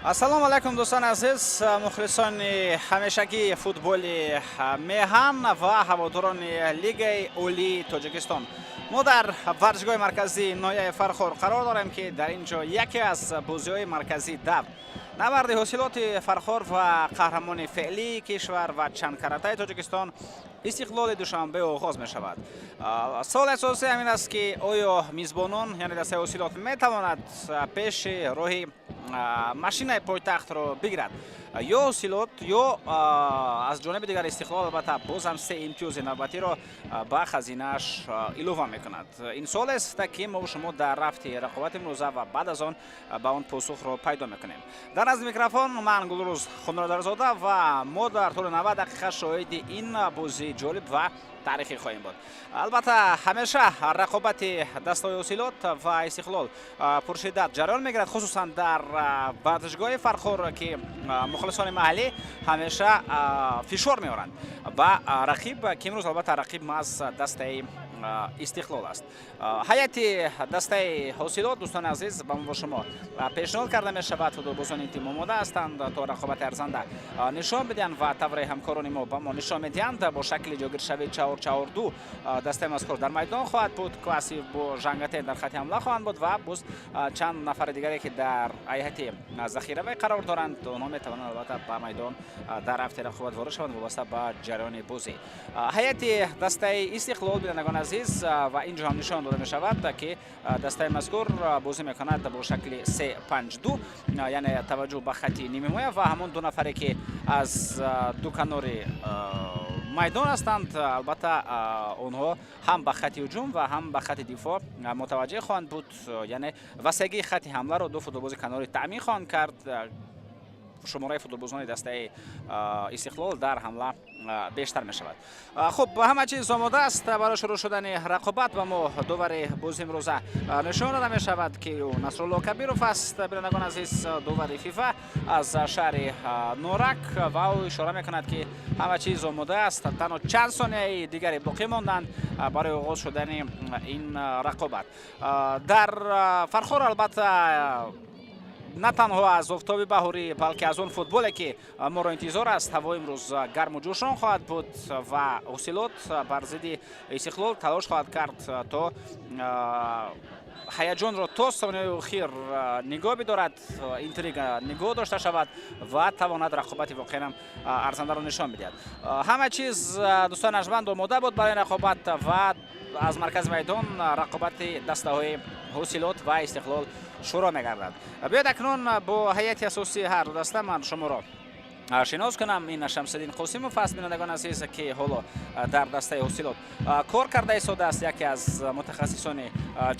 ассалому алайкум дӯстон азиз, мухлисони ҳамешагии футболи меҳан ва ҳаводорони лигаи олии Тоҷикистон. мо дар варзишгоҳи марказии ноҳияи Фархор қарор дорем ки дар ин ҷо яке аз бозиҳои марказии давр набарди ҳосилоти Фархор ва қаҳрамони феълии кишвар ва чандкаратаи Тоҷикистон истиқлоли душанбе оғоз мешавад. Суоли асосӣ ҳамин аст ки оё мизбонон яъне дастаи ҳосилот метавонад пеши роҳи машинаи пойтахтро бигирад ё ҳосилот ё аз ҷониби дигар истиқлол албатта боз ҳам се имтиёзи навбатиро ба хазинааш илова мекунад. Ин суолест ки мо шумо дар рафти рақобати имрӯза ва баъд аз он ба он посухро пайдо мекунем. Дар назди микрофон ман Гулрӯз Хунрадарзода ва мо дар тӯли 90 дақиқа шоҳиди ин бозии ҷолиб ва таърихӣ хоҳем буд. Албатта ҳамеша рақобати дастаҳои ҳосилот ва истиқлол пуршиддат ҷараён мегирад, хусусан дар варзишгоҳи Фархор ки мухлисони маҳаллӣ ҳамеша фишор меоранд ба рақиб ки имрӯз албатта рақиб маҳз дастаи истиқлол аст. ҳайати дастаи ҳосилот дӯстони азиз ба мо бо шумо пешниҳод карда мешавад. футболбозони тим омода ҳастанд то рақобати арзанда нишон бидиҳанд ва тавре ҳамкорони мо ба мо нишон медиҳанд. Бо шакли ҷойгиршавии 4-4-2 дастаи мазкур дар майдон хоҳад буд. Класи бо Жангатен дар хати ҳамла хоҳанд буд ва боз чанд нафари дигаре ки дар ҳайати захиравӣ қарор доранд, онҳо метавонанд албатта ба майдон дар рафти рақобат ворид шаванд вобаста ба ҷараёни бозӣ. ҳайати дастаи истиқлол бинандагон азиз ва ин ҷо ҳам нишон дода мешавад ки дастаи мазкур бозӣ мекунад бо шакли 3-5-2, яъне таваҷҷӯҳ ба хати нимҳимоя ва ҳамон ду нафаре ки аз ду канори майдон ҳастанд албатта онҳо ҳам ба хати ҳуҷум ва ҳам ба хати дифоъ мутаваҷҷеҳ хоҳанд буд, яъне васеъгии хати ҳамларо ду футболбози канорӣ таъмин хоҳанд кард. шумораи футболбозони дастаи истиқлол дар ҳамла бештар мешавад. хуб, ҳама чиз омода аст барои шурӯъ шудани рақобат ва мо дувари бозии имрӯза нишон дода мешавад ки Насрулло Кабиров аст. бинандагон азиз, дувари фифа аз шаҳри Норак ва ӯ ишора мекунад ки ҳама чиз омода аст. танҳо чанд сонияи дигаре боқӣ монданд барои оғоз шудани ин рақобат. дар Фархор албатта на танҳо аз офтоби баҳорӣ, балки аз он футболе ки моро интизор аст, ҳаво имрӯз гарму ҷӯшон хоҳад буд ва ҳосилот бар зидди истиқлол талош хоҳад кард то ҳаяҷонро то сониҳаи охир нигоҳ бидорад, интрига нигоҳ дошта шавад ва тавонад рақобати воқеан арзандаро нишон бидиҳад. ҳама чиз дӯстони аржманд омода буд барои рақобат ва аз маркази майдон рақобати дастаҳои ҳосилот ва истиқлол шуруъ мегардад. биёед акнун бо ҳайати асосии ҳар ду даста ман шуморо шинос кунам. ин Шамсиддин Қосимов аст, бинандагон азиз, ки ҳоло дар дастаи ҳосилот кор карда истодааст. яке аз мутахассисони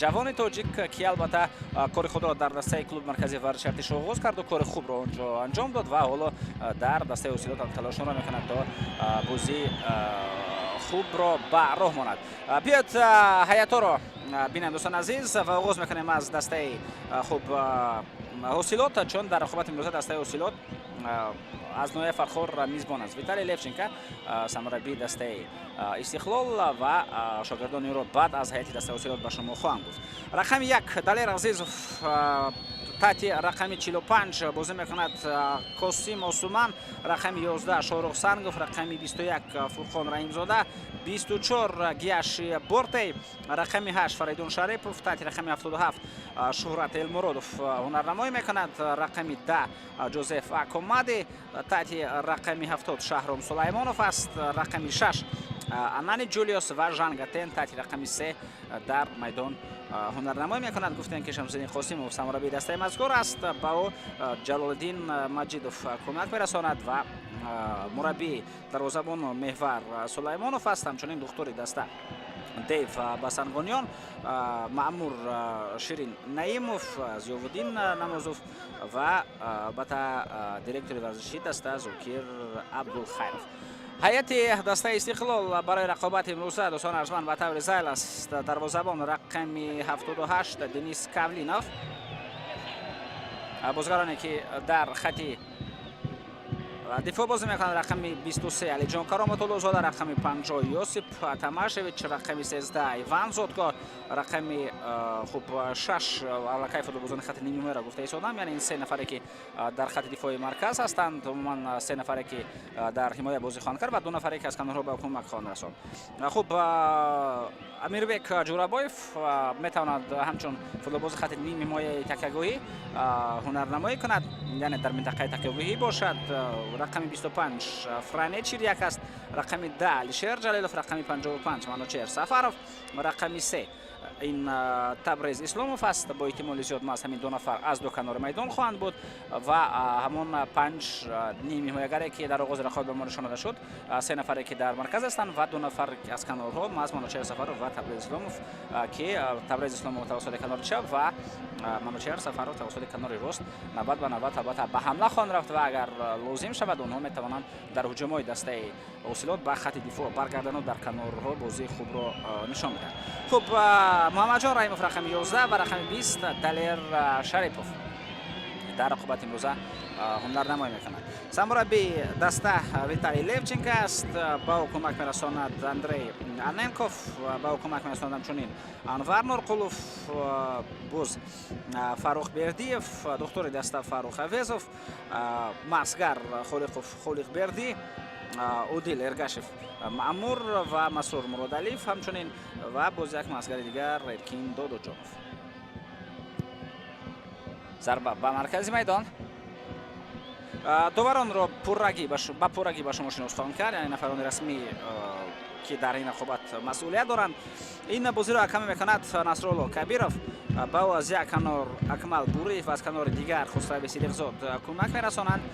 ҷавони тоҷик ки албатта кори худро дар дастаи клуби марказии варзиши артиш оғоз карду кори хубро онҷо анҷом дод ва ҳоло дар дастаи ҳосилот талошонро мекунад то бозии хубро ба роҳ монад. биёед ҳаяторо бинем дӯстон азиз ва оғоз мекунем аз дастаи хуб ҳосилот, чун дар рақобати имрӯза дастаи ҳосилот аз ноҳияи Фархор мизбон аст. Виталий Левченко самураббии дастаи истиқлол ва шогирдони ӯро баъд аз ҳайати дастаи ҳосилот ба шумо хоҳам гуфт. рақами 1 Далер Азизов таҳти рақами 45 бозӣ мекунад Косим Осуман, рақами 11 Шорух Сангов, рақами 21 Фурхон Раҳимзода, 24 Гияши Бортей, рақами 8 Фаридун Шарипов, таҳти рақами 77 Шуҳрат Элмуродов ҳунарнамоӣ мекунад, рақами 10 Ҷозеф Акомади, таҳти рақами 70 Шаҳром Сулаймонов аст, рақами 6 Анани Ҷулиос ва Жангатен таҳти рақами 3 дар майдон ҳунарнамоӣ мекунад. гуфтем ки Шамсиддин Қосимов самураббии дастаи мазкур аст, ба ӯ Ҷалолиддин Маҷидов кӯмак мерасонад ва мураббии дарвозабон Меҳвар Сулаймонов аст, ҳамчунин духтури даста Дейв Басангониён, Маъмур Ширин Наимов, Зиёвуддин Намозов ва албатта директори варзишии даста Зокир Абдулхайров. ҳайати дастаи истиқлол барои рақобати имрӯза дӯстони аржманд ба таври зайл аст. дарвозабон рақами 78 Денис Кавлинов, бозигароне ки дар хати دفاع بازی میکنند رقم 23 علیجان کرامت‌الله زاده، رقم 50 یوسف تماشویچ، رقم 13 ایوان زودکار، رقم خوب 6 علاقه فوتبالبازان خط نیمه را گفته ایستادم، یعنی این سه نفری که در خط دفاع مرکز هستند، عموما سه نفری که در حمایت بازی خواهند کرد و دو نفری که از کنارها به کمک خواهند رساند. خوب امیربک جورابایف میتواند همچون فوتبالباز خط نیمه حمایت تکیه‌گاهی هنرنمایی کند، یعنی در منطقه تکیه‌گاهی باشد. رقم 25 فرانچیر یک است، رقم 10 علیشیر جلیلوف، رقم 55 منوچهر سفرов و رقم 3 این تبریز اسلاموف است. با احتمال زیاد ما همین دو نفر از دو کنار میدان خواهند بود و همون 5 نیمه حمایتگری که در آغاز رقابت به ما نشان داده شد، سه نفری که در مرکز هستند و دو نفر از کنارها ما از منوچهر سفرov و تبریز اسلاموف که تبریز اسلاموف توسط کنار چپ و منوچهر سفرov توسط کنار راست 90 به 90 البته به حمله خواهند رفت و اگر لازم شود اونها میتوانند در هجوم‌های دسته اوسیلوت به خط دفاع برگردند و در کنارها بازی خوب را نشان میدهند. خب محمد جان رحیموف رقم 11 و رقم 20 دلیر شریپوف در رقابت امروزه هنرنمایی میکنند. سرمربی دسته ویتالی لیوچنکو است، با او کمک میرساند اندری اننکوف، با او کمک میرساند همچنین انور نورقولوف، بوز فاروق بردیف، دکتر دسته فاروق اویزوف، مسگر خولق بردی، اودیل ارگاشف معمور و مسرور مرادعلیف همچنین و باز یک مسگر دیگر ریرکین دودوجانوف. ضربه به مرکز میدان، داوران را پررگی به شما شناس خواهند کرد، یعنی نفران رسمی که در این رقابت مسئولیت دارند. این بازی را حکم میکند نصرالله کبیروف، با از یک کنار اکمل بوریف و از کنار دیگر خسرو صدیقزاد کمک میرسانند.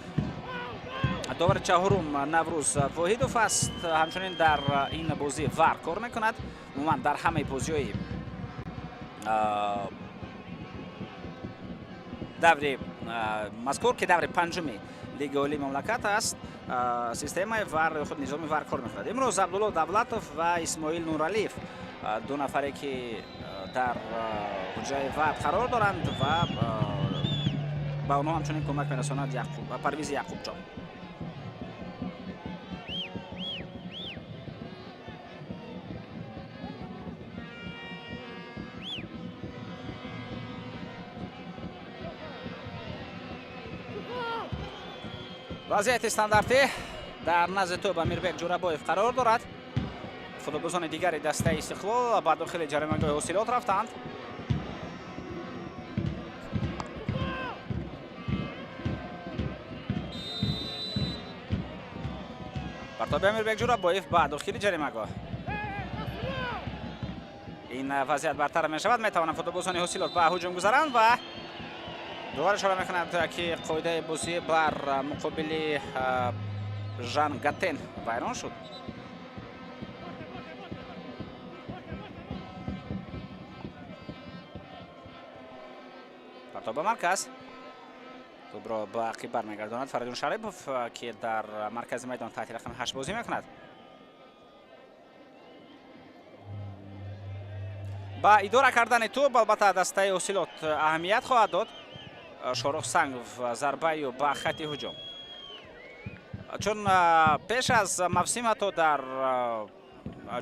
داور چهارم نوروز واحدوف است، همچنین در این بازی وار کار میکند. عموما در همه بازی‌های دور مذکور که دور پنجمی لیگ عالی مملکت است، سیستم وار خود نظام وار کار میکند. امروز عبدالله دولتوف و اسماعیل نورالیف دو نفری که در حجره وار قرار دارند و با آنها همچنین کمک میرساند پرویز یعقوب جان. وضعیت استانداردی در نزد توپ امیربک جورابایف قرار دارد. فوتبالبازان دیگری دسته استقلال با داخل جریمه‌گاه اوسیلوت رفتند. پرتاب امیربک جورابایف با داخل جریمه‌گاه. این وضعیت برطرف می شود، می توانند فوتبالبازان اوسیلوت به هجوم گذارند و دوباره اشاره میکنند که قاعده بازی بر مقابل ژان گاتن ویران شد. پرتاب مرکز توپ را به عقب برمیگرداند فریدون شریپوف که در مرکز میدان تحت رقم 8 بازی میکند. با اداره کردن توپ البته دسته اوسیلوت اهمیت خواهد داد. شاروخ سنگوف ضربه به خط هجوم، چون پیش از موسم حتی در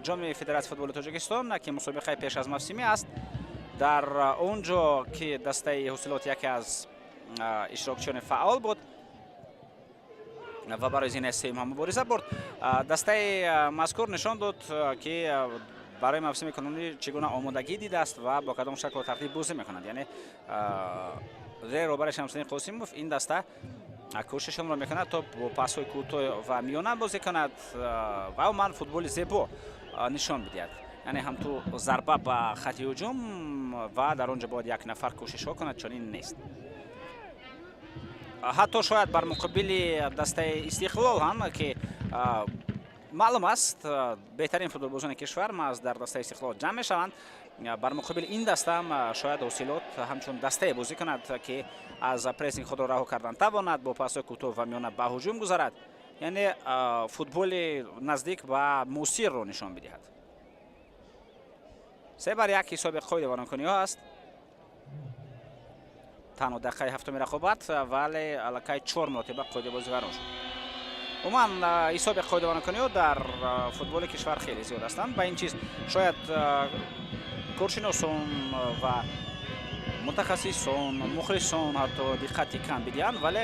جام فدراسیون فوتبال تاجیکستان که مسابقه پیش از موسمی است، در اونجا که دسته اوسیلوت یکی از اشتراکچیان فعال بود و برای این سیم هم مبارزه برد، دسته مذکور نشان داد که برای موسم کنونی چگونه آمادگی دیده است و با کدام شکل و ترتیب بازی میکنند. یعنی زیر روبر شمسانی قاسموف این دسته کوششم را میکند تا با پاس‌های کوتاه و میانه بازی کند و عموما فوتبال زیبا نشان بدهد. یعنی هم تو ضربه به خط هجوم و در آنجا باید یک نفر کوشش کند، چون این نیست. حتی شاید بر مقابل دسته استقلال هم که معلوم است بهترین فوتبالبازان کشور ما از در دسته استقلال جمع میشوند، بر مقابل این دسته هم شاید اوسیلوت همچون دسته بازی کند که از پرسینگ خود را رها کردن تواند، با پاس‌های کوتاه و میانه به هجوم گذارد، یعنی فوتبال نزدیک به موثر را نشان بدهد. 3-1 حساب قاعده وارانکونی ها است. تنها دقیقه هفتم رقابت ولی علاقه 4 مرتبه قاعده بازی واران شد. عموما حساب قاعده‌بانکنی‌ها در فوتبال کشور خیلی زیاد هستند. با این چیز شاید کارشناسان و متخصصان مخلصان حتی دقتی کم بدهند، ولی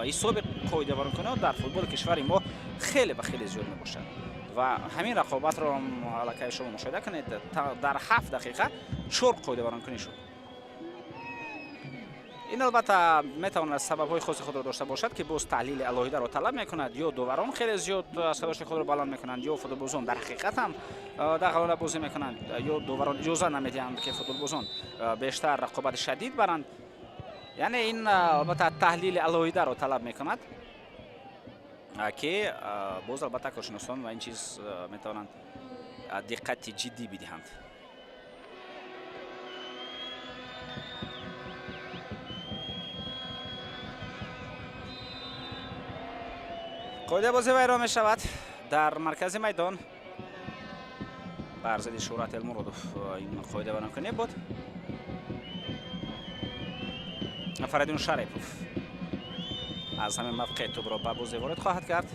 حساب قاعده‌بانکنی‌ها در فوتبال کشور ما خیلی و خیلی زیاد میباشد و همین رقابت را علاقه شما مشاهده کنید. در 7 دقیقه 4 قاعده‌بانکنی شد. این البته میتواند سبب‌های خاص خود را داشته باشد که باز تحلیل علاهیده را طلب میکند، یا داوران خیلی زیاد صداش خود را بلند میکنند، یا فوتبالبازان در حقیقت هم دخالت بازی میکنند، یا داوران اجازه نمیدهند که فوتبالبازان بیشتر رقابت شدید برند. یعنی این البته تحلیل علاهیده را طلب میکند که باز البته کارشناسان و این چیز میتوانند دقت جدی بدهند. قاعده بازی ویران می شود در مرکز میدان بر ضد شهرت المرادوف. این قاعده بانکنی بود. فریدون شریفوف از همین موقع توپ را به بازی وارد خواهد کرد.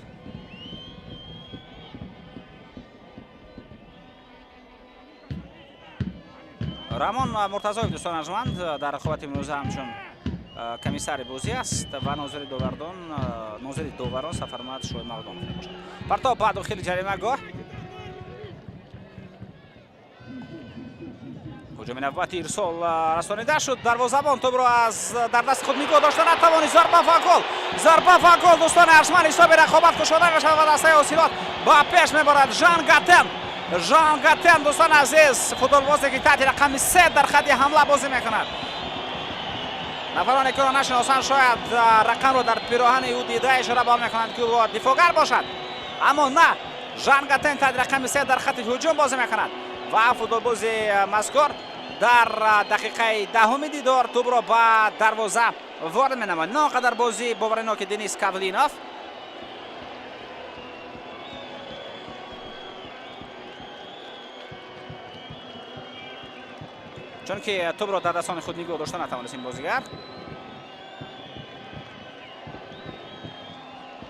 رمان مرتضوی دوستان ارجمند در رقابت امروز همچون کمیسر بازی است و ناظر داوران سفرمند شوی مقدام میباشد. پرتاب بعد داخل جریمه گاه هجوم نوبتی ارسال رسانیده شد. دروازه‌بان توپ را از در دست خود نگاه داشته نتوانید. ضربه و گل دوستان ارجمند. حساب رقابت کشاده میشود و دسته حاصلات با پیش میبرد. ژان گاتن دوستان عزیز، فوتبالبازی که تحت رقم 3 در خط حمله بازی میکند. نفرانی که را نشناسند شاید رقم را در پیراهن او دیده اشاره با میکنند که او دفاعگر باشد، اما نه، ژان گاتن تحت رقم 3 در خط هجوم بازی میکند و فوتبالبازی مذکور در دقیقه 10 دیدار توپ را به دروازه وارد مینماید. ناقدر بازی باورناک دنیس کاولینوف. چون که توپ را در دستان خود نگاه داشته نتوانست این بازیگر.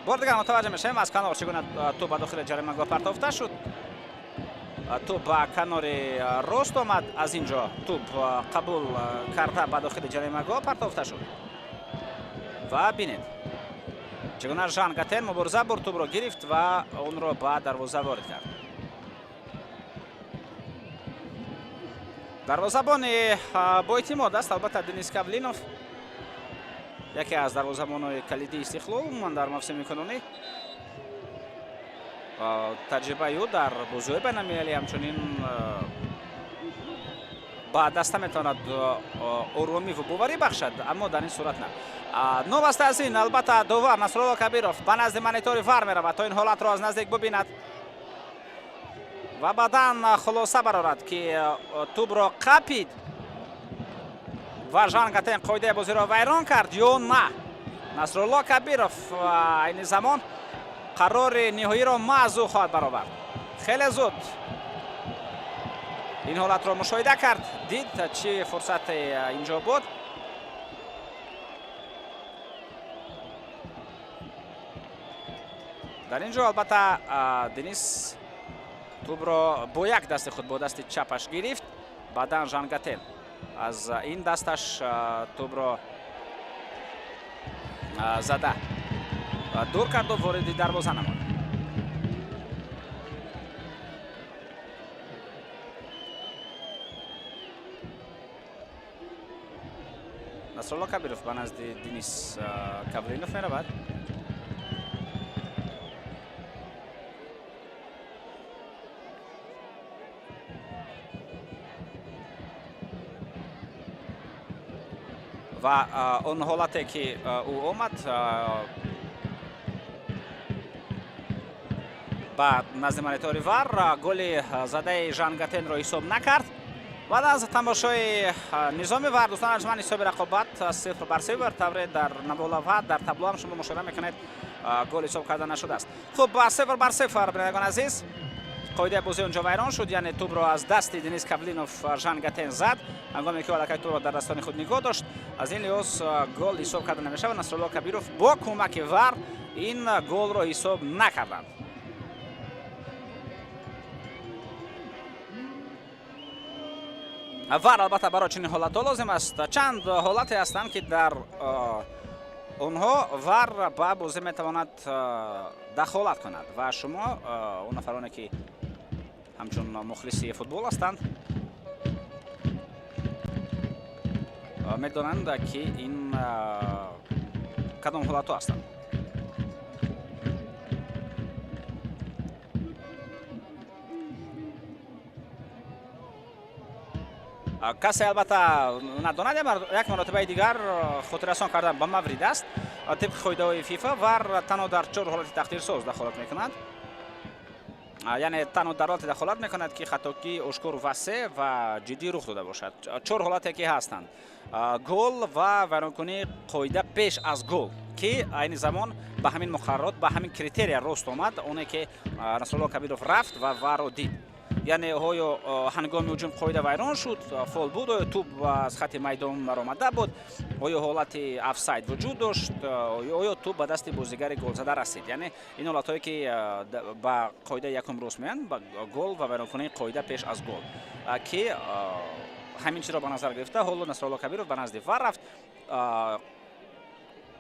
بار دیگر متوجه میشیم از کنار چگونه توپ به داخل جریمه‌گاه پرتافته شد. توپ به کنار راست آمد، از اینجا توپ قبول کرده به داخل جریمه‌گاه پرتافته شد و بینید چگونه ژان گاتن مبارزه برد، توپ را گرفت و اون را به دروازه وارد کرد. دروازه‌بان با اعتماد است البته دنیس کاولینوف، یکی از دروازه‌بان‌های کلیدی استقلال من در موسم کنونی. تجربه او در بازی‌های بین‌المللی همچنین با دسته میتواند آرامی و باوری بخشد، اما در این صورت نه. نوبسته از این البته داور نصرالله کبیروف به نزد مانیتور وار میرود تا این حالت را از نزدیک ببیند و بعداً خلاصه برآورد که توپ را قاپید و ژان گاتن قاعده بازی را ویران کرد یا نه. نصرالله کبیروف این زمان قرار نهایی را موضوع خواهد برآورد. خیلی زود این حالت را مشاهده کرد، دید چه فرصت اینجا بود. در اینجا البته دنیس توپ را با یک دست خود با دست چپش گرفت، بعدا ژان گاتن از این دستش توپ را زده دور کرد و وارد دروازه نمود. نصرالله کبیروف به نزد دنیس کاولینوف میرود. و اون حالتی که او آمد بعد نزد مانیتور وار گل زده ژان گاتن را حساب نکرد. بعد از تماشای نظام وار دوستان ارجمند حساب رقابت 0-0 بر طور در نمولوها در تابلو هم شما مشاهده میکنید گل حساب کرده نشده است. خب 0-0 بینندگان عزیز، قاعده بازی اونجا ویران شد، یعنی توپ را از دست دنیس کاولینوف ژان گاتن زد هنگامی که الکی توپ را در دستان خود نگاه داشت. از این لحاظ گل حساب کرده نمیشه و نصرالله کبیروف با کمک وار این گل را حساب نکردند. وар албатта барои чунин ҳолатҳо лозим аст. Чанд ҳолате ҳастанд ки дар онҳо вар ба бозӣ метавонад дахолат кунад ва шумо он нафароне ки ҳамчун мухлиси футбол ҳастанд медонанд ки ин кадом ҳолатҳо ҳастанд. касе албатта надонад як маротибаи дигар хотиррасон кардан ба маврид аст. тибқи қоидаҳои фифа вар танҳо дар 4 ҳолати тақдирсоз дахолат мекунад. яъне танҳо дар ҳолате дахолат мекунад ки хатокӣ ошкор васеъ ва ҷиддӣ рух дода бошад. 4 ҳолате ки ҳастанд: гол ва вайронкунии қоида пеш аз гол ки айни замон ба ҳамин муқаррарот ба ҳамин критерия рост омад. оне ки Насрулло Кабиров рафт ва варро дид. яъне оё ҳангоми ҳуҷум қоида вайрон шуд, фол буд, оё туп аз хати майдон баромада буд, оё ҳолати офсайд вуҷуд дошт, оё туп ба дасти бозигари голзада расид. яъне ин ҳолатҳое ки ба қоидаи якум рост меоянд, ба гол ва вайронкунии қоида пеш аз гол ки ҳамин чизро ба назар гирифта ҳоло Насрулло Кабиров ба назди вар рафт.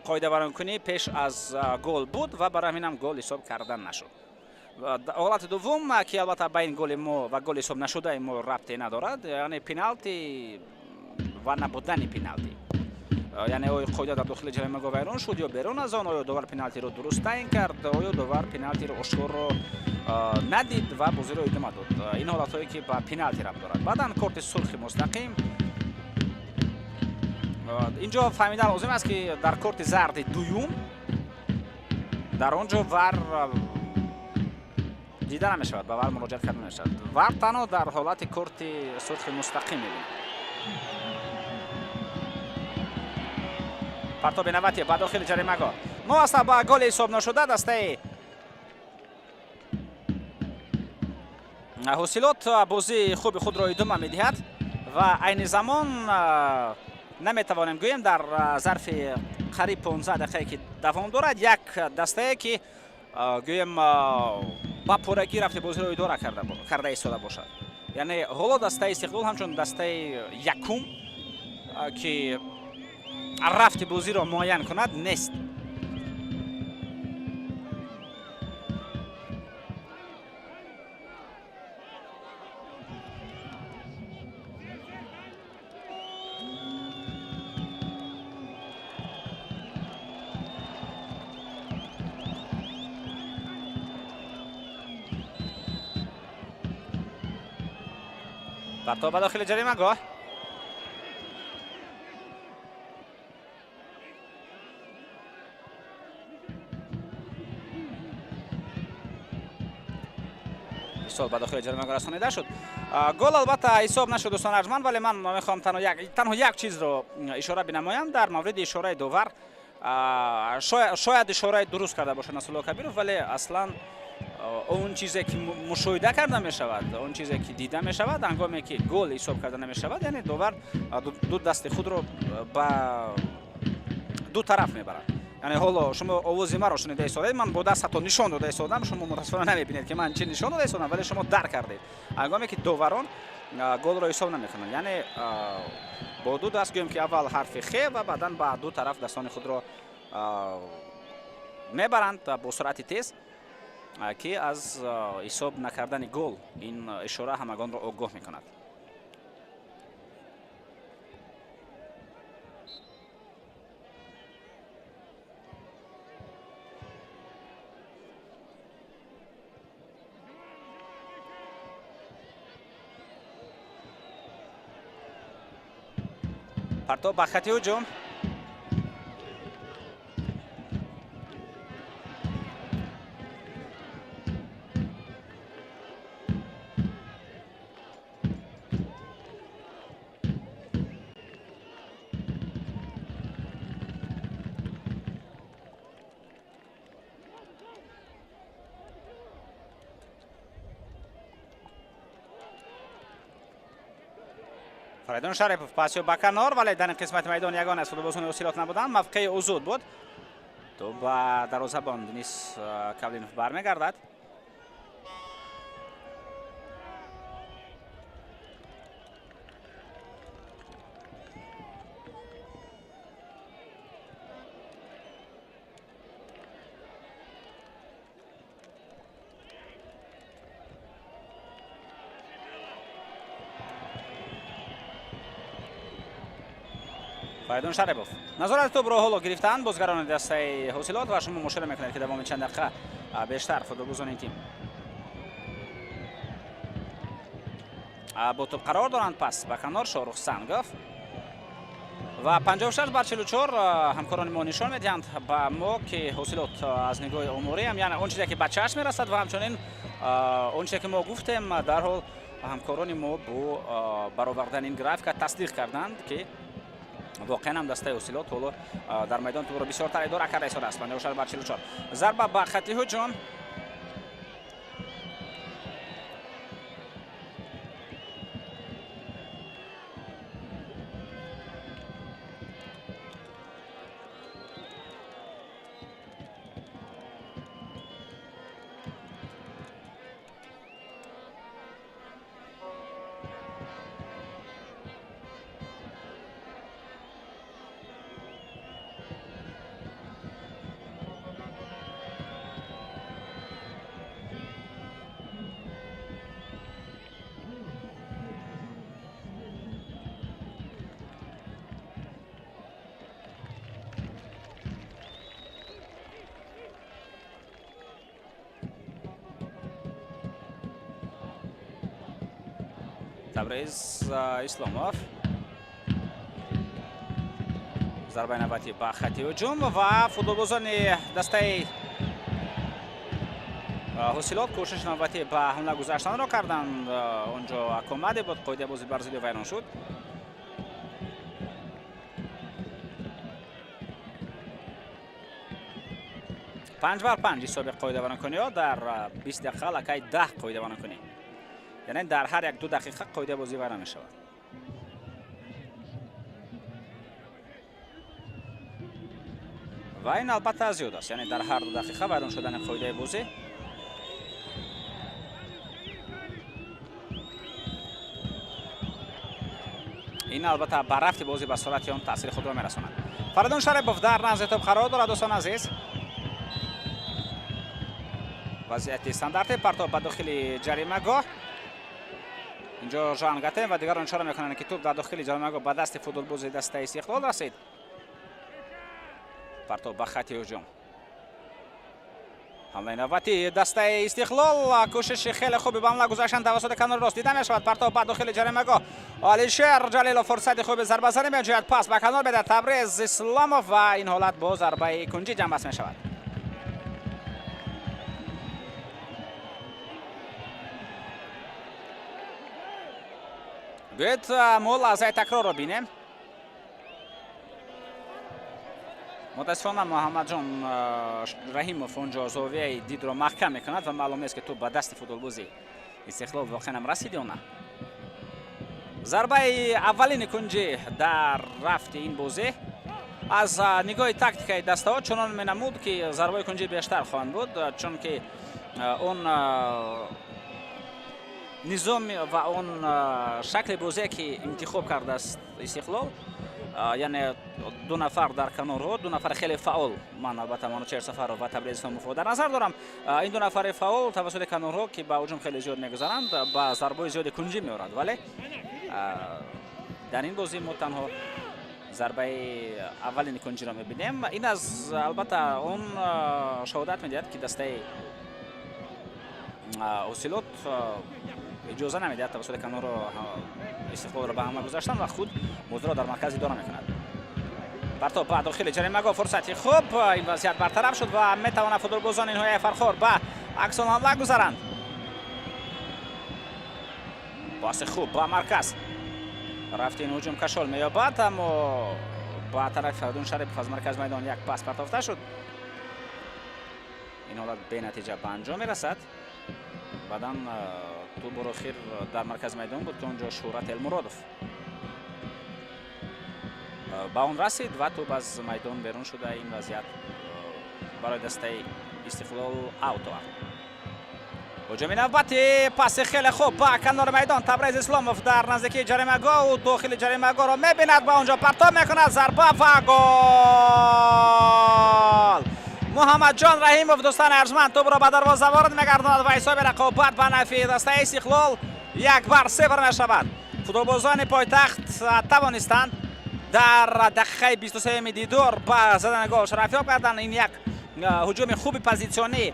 қоида вайронкунӣ пеш аз гол буд ва барои ҳаминам гол ҳисоб карда нашуд. ҳолати дуввум ки албатта байни голи мо ва голи ҳисоб нашудаи мо рабте надорад, яъне пеналти ва набудани пеналти. яъне оё қоида дар дохили ҷаримаго вайрон шуд ё берун аз он, оё довар пеналтиро дуруст таъин кард, оё довар пеналтиро ошкорро надид ва бозиро идома дод. ин ҳолатҳое ки ба пеналти рабт дорад. баъдан корти сурхи мустақим. инҷо фаҳмидан лозим аст ки дар корти зарди дуюм дар он ҷо вар дида намешавад, ба вар муроҷиат карда намешавад. вар танҳо дар ҳолати корти сурхи мустақим мебинад. партоби навати ба дохили ҷаримаго новаста ба голи ҳисоб нашуда дастаи ҳосилот бозии хуби худро идома медиҳад ва айни замон наметавонем гӯем дар зарфи қариб 15 дақиқае ки давом дорад як дастае ки гӯем ба порагӣ рафти бозиро идора карда истода бошад. яъне ҳоло дастаи истиқбол ҳамчун дастаи якум ки рафти бозиро муайян кунад нест. партоб ба дохили ҷаримагоҳ. ҳисоб ба дохили ҷаримагоҳ расонида шуд. гол албатта ҳисоб нашуд дӯстон арҷманд, вале ман мехоҳам танҳо як чизро ишора бинамоям дар мавриди ишораи довар. шояд ишораи дуруст карда бошад Насрулло Кабиров, вале аслан он чизе ки мушоҳида карда мешавад, он чизе ки дида мешавад ҳангоме ки гол ҳисоб карда намешавад, яъне довар ду дасти худро ба ду тараф мебарад. яъне ҳоло шумо овози маро шунида истодед, ман бо даст ҳатто нишон дода истодам, шумо мутасиффанана намебинед ки ман чӣ нишон дода истодам, вале шумо дарк кардед ҳангоме ки доварон голро ҳисоб намекунанд. яъне бо ду даст гӯем ки аввал ҳарфи х ва баъдан ба ду тараф дастони худро мебаранд бо суръати тез ки аз ҳисоб накардани гол ин ишора ҳамагонро огоҳ мекунад. партоб ба хати ҳуҷум. фаридун шарипов пасё ба канор, вале дар ин қисмати майдон ягон аз футболбозони ҳосилот набуданд. мавқеи озод буд. تو با دروازه‌بان دنیس کاولینوف برمیگردد. فریدون شریفов назорати توپ رو هولو گرفتند. بازیکنان دسته حاصلات و شما مشاهده میکنید که دوام چند دقیقه بیشتر فوتبالبازان این تیم با توپ قرار دارند. پس به کنار شاروخ سنگاف و 56 بر 44 همکاران ما نشان میدهند با ما که حاصلات از نگاه عمری هم یعنی اون چیزی که به چشم میرسد و همچنین اون چیزی که ما گفتیم در حال همکاران ما با برآوردن این گرافیک تصدیق کردند که واقعا هم دسته حاصلات حالا در میدان تو رو بسیار اداره کرده است. 56 بر 44 ضربه به خط هجوم. تبریز اسلاموف ضربه نوبتی به خط هجوم و فوتبالبازان دسته حاصلات کوشش نوبتی به حمله گذاشتن را کردند. اونجا اکومده بود قاعده بازی برزیلی ویران شد. پنج بر 5 حساب قاعده ورانکنی ها در 20 دقیقه لکه 10 قاعده ورانکنی، یعنی در هر یک 2 دقیقه قاعده بازی ویران می شود. و این البته زیاد است، یعنی در هر 2 دقیقه ویران شدن قاعده بازی. این البته بر رفت بازی به صورت آن تاثیر خود را میرساند. فریدون شریفov در نزد توپ قرار دارد. دوستان عزیز وضعیت استانداردی پرتاب به داخل جریمه گاه. اینجا ژان گاتن و دیگران اشاره میکنند که توپ در داخل جریمه گاه به دست فوتبالباز دسته استقلال رسید. پرتاب به خط هجوم. حمله نوبتی دسته استقلال، کوشش خیلی خوبی به حمله گذاشتن توسط کنار راست دیده می شود. پرتاب به داخل جریمه گاه. علیشیر جلیلov فرصت خوب ضربه زنی می جهت پاس به کنار بده تبریز اسلاموف و این حالت با ضربه کنجی جمع می شود. بیت ملاحظه تکرار رو بینیم. متاسفانه محمد جان رحیموف اونجا زاویه دید رو محکم میکند و معلوم نیست که تو به دست فوتبالبازی استقلال واقعا هم رسید یا نه. ضربه اولین کنجی در رفت این بازی از نگاه تاکتیکی دسته ها چنان می نمود که ضربه کنجی بیشتر خواهند بود، چون که اون نظام و اون شکل بازی که انتخاب کرده است استقلال، یعنی 2 نفر در کنار، 2 نفر خیلی فعال، من البته منوچهر سفرov و تبریز اسلاموف در نظر دارم. این 2 نفر فعال توسط کنار که با هجوم خیلی زیاد میگذارند با ضربه زیاد کنجی میارند، ولی در این بازی ما تنها ضربه اولین کنجی را میبینیم. این از البته اون شهادت میدهد که دسته حاصلات اجازه نمیدهد توسط کنار استقلال را به حمله گذاشتن و خود موضوع را در مرکز اداره میکند. پرتاب به داخل جریمه گاه، فرصتی خوب، این وضعیت برطرف شد و میتواند فوتبالبازان اینهای فرخور به عکس العمل گذارند. پاس خوب با مرکز رفت این هجوم کشال مییابد، اما با طرف فریدون شریفov از مرکز میدان یک پاس پرتافته شد. این حالت به نتیجه به انجام میرسد. بعدا تو براخیر در مرکز میدان بود که اونجا شهرت المرادov با اون رسید و توپ از میدان بیرون شده. این وضعیت برای دسته استقلال اوت آورد. هجوم نوبتی، پاس خیلی خوب با کنار میدان. تبریز اسلاموف در نزدیکی جریمه گاه و داخل جریمه گاه را میبیند، با اونجا پرتاب میکند، ضربه و گل. محمد جان رحیموف دوستان ارجمند توپ را به دروازه وارد میگرداند و حساب رقابت به نفع دسته استقلال 1-0 میشود. فوتبالبازان پایتخت توانستند در دقیقه 23 دیدار با زدن گل شرفیاب کردند. این یک هجوم خوبی پوزیشنی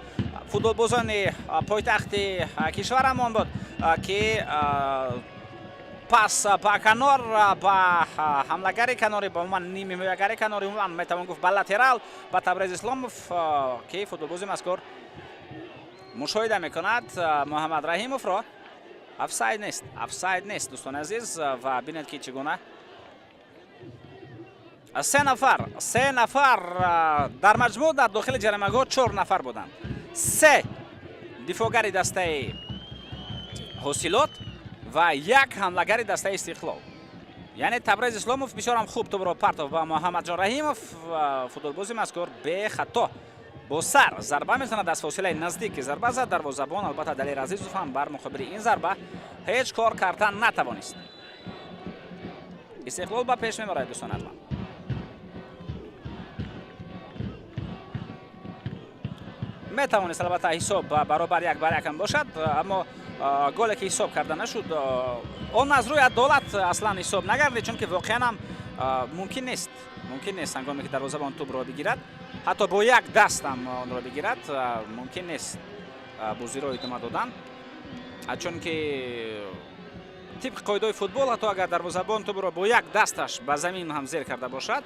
فوتبالبازان پایتخت کشورمان بود که پاس با کنار با حمله‌گری کناری با من نیمه حمله‌گری کناری من میتوان گفت با لاترال با تبریز اسلاموف که فوتبالباز مذکور مشاهده میکند محمد رحیموف را. افساید نیست دوستان عزیز و ببینید که چگونه سه نفر در مجموع در داخل جریمه گاه 4 نفر بودند. 3 دفاعگری دسته حاصلات و 1 حمله‌گری دسته استقلال. یعنی تبریز اسلاموف بسیار هم خوب توپ را پرتاب و محمد جان رحیموف فوتبالباز مذکور به خطا با سر ضربه میزند، از فاصله نزدیک ضربه زد. دروازه‌بان البته دلیر عزیزوف هم بر مقابل این ضربه هیچ کار کردن نتوانست. استقلال با پیش میبرد دوستان ارجمند. میتوانست البته حساب برابر 1-1 هم باشد، اما گلی که حساب کرده نشد اون از روی عدالت اصلا حساب نگردید، چون که واقعا هم ممکن نیست هنگامی که دروازه‌بان توپ را بگیرد حتی با 1 دست هم آن را بگیرد ممکن نیست بازی را ادامه دادن، چون که طبق قاعده فوتبال حتی اگر دروازه‌بان توپ را با 1 دستش به زمین هم زیر کرده باشد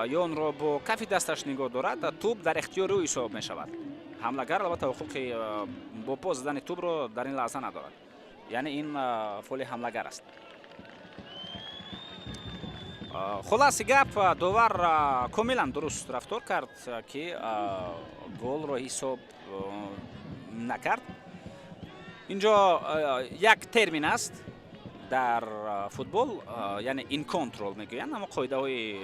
یا آن را با کف دستش نگاه دارد توپ در اختیار او حساب می شود. حمله‌گر البته حقوق با پا زدن توپ را در این لحظه ندارد، یعنی این فول حمله‌گر است. خلاص گپ داور کاملا درست رفتار کرد که گل را حساب نکرد. اینجا یک ترمین است در فوتبال، یعنی این کنترل میگویند، اما قاعده های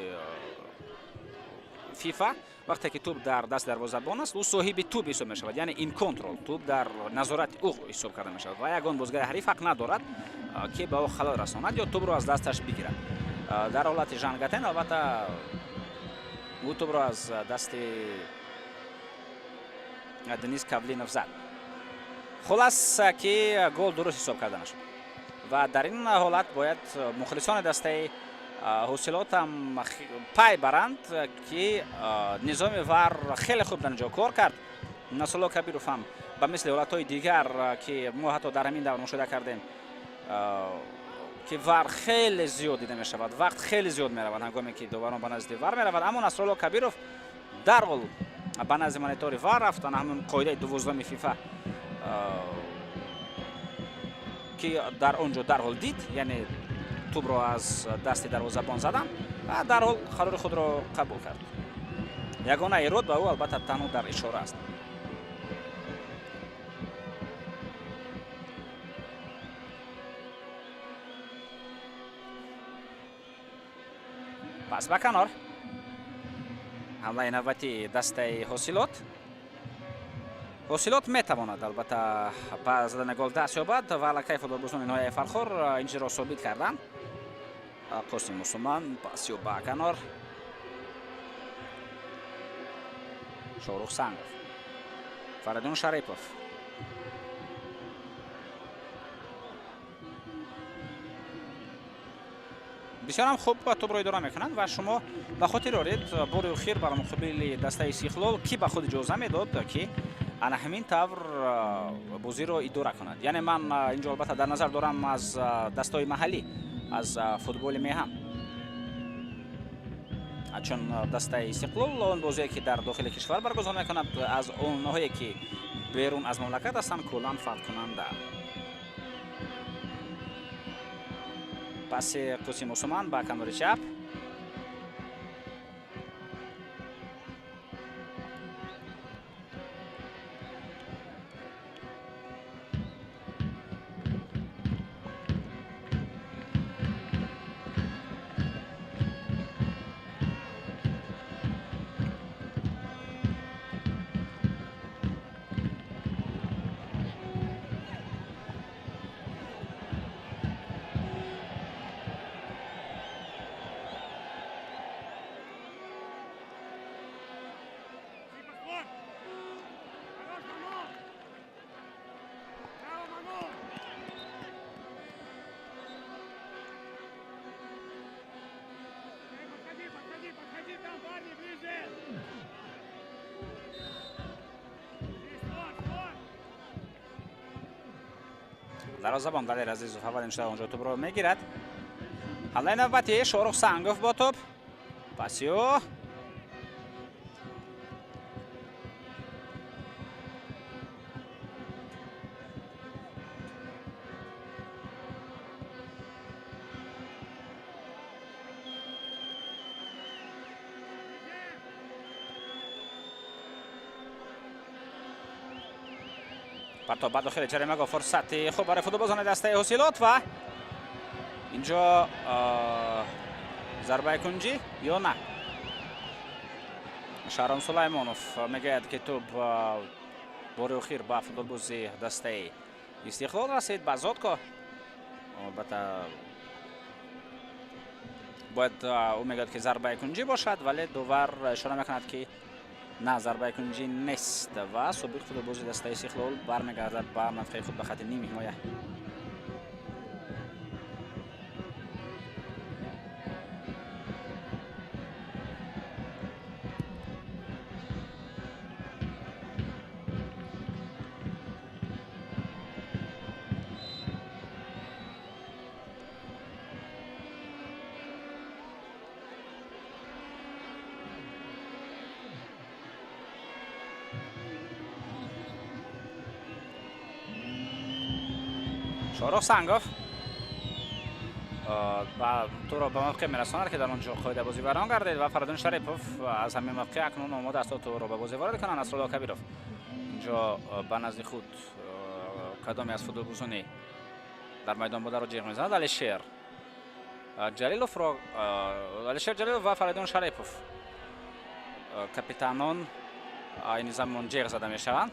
فیفا وقتی که توپ در دست دروازه‌بان است او صاحب توپ حساب می شود، یعنی این کنترل توپ در نظارت او حساب کرده می شود و یگان بازیگر حریف حق ندارد که به او خلل رساند یا توپ را از دستش بگیرد. در حالت جنگتن البته او توپ را از دست دنیز کاولینوف زد. خلاص که گل درست حساب کرده نشد و در این حالت باید مخلصان دسته حاصلات هم پای برند که نظام وار خیلی خوب در اینجا کار کرد. نصرالله کبیروف هم به مثل حالتهای دیگر که ما حتی در همین دور مشاهده کردیم که وار خیلی زیاد دیده می شود، وقت خیلی زیاد می رود هنگامی که داوران به نزد وار می رود، اما نصرالله کبیروف درحال به نزد مانیتور وار رفتن، همون قاعده 12 فیفا که در اونجا درحال دید، یعنی توپ را از دست دروازه‌بان زدن و در حال قرار خود را قبول کرد. یگانه ایراد به او البته تنها در اشاره است. پس به کنار حمله نوبتی دسته حاصلات میتواند البته با زدن گل دست یابد و علاقه فوتبالبازان نهایی فرخور اینجا را ثابت کردند. قاسم مسلمان پاس با کنار، شاروخ سنگوف، فریدون شریپوف، بسیار هم خوب توپ را اداره میکنند و شما به خاطر آرید بار اخیر بر مقابل دسته استقلال کی به خود اجازه میداد که انا همین طور بازی را اداره کند. یعنی من اینجا البته در نظر دارم از دستای محلی، از فوتبال میهن، چون دسته استقلال اون بازی که در داخل کشور برگزار میکند از اونهایی که بیرون از مملکت هستند کلا فرق کننده. پس قاسم مسلمان با کنار چپ، дарозабон Далер Азизов аввалин шуда онҷо тӯбро мегирад. ҳамлаи навбатӣ Шорух Сангов бо тӯб. Пасиё. партоб ба дохили ҷаримаго фурсати хуб барои футболбозони дастаи ҳосилот ва инҷо зарбаи кунҷӣ ё на. Шаҳром Сулаймонов мегӯяд ки тӯб бори охир ба футболбози дастаи Истиқлол расид. ба Зотко албатта бояд ӯ мегӯяд ки зарбаи кунҷӣ бошад, вале дувар ишора мекунад ки на, зарбаи кунҷӣ нест ва собиқ футболбози дастаи Истиқлол бармегардад ба мавқеи худ ба хати ними ҳимоя. Шорух Сангов тӯро ба мавқеъ мерасонад ки дар онҷо қоидабозӣ вайрон гардид ва Фаридун Шарипов аз ҳамин мавқеъ акнун омода аст тӯро ба бозӣ ворид кунад. Насрулло Кабиров инҷо ба назди худ кадоме аз футболбозони дар майдон бударо ҷиғ мезанад. Алишер Ҷалилов ва Фаридун Шарипов капитанон айни замон ҷиғ зада мешаванд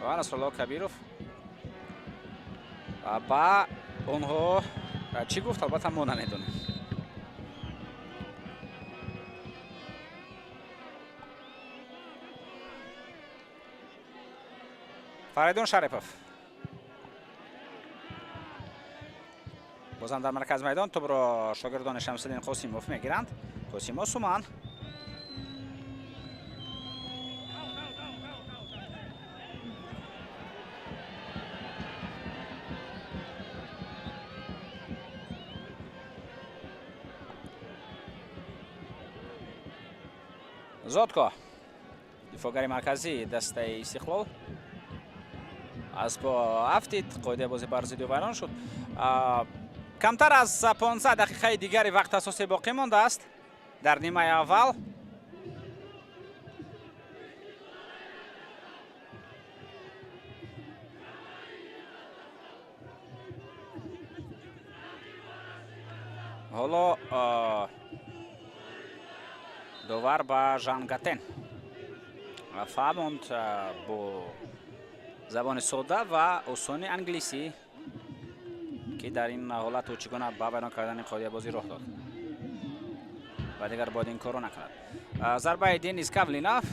ва Насрулло Кабиров ба онҳо чӣ гуфт албатта мо намедонем. Фаридун Шарипов бозам дар маркази майдон тӯбро шогирдони Шамсиддин Қосимов мегиранд. Қосим Осуман Зотко дифогари марказии дастаи Истиқлол аз по афтид қоидаи бозӣ бар зидду вайрон шуд. камтар аз 15 дақиқаи дигари вақт асосӣ боқӣ мондааст дар нимаи аввал. ҳоло довар ба Жан Гатен фаҳмонд бо забони сода ва осони англисӣ ки дар ин ҳолат ӯ чӣ гуна ба вайрон кардани қоидаи бозӣ роҳ дод ва дигар бояд ин корро накунад. Зарбаи Денис Кавлинов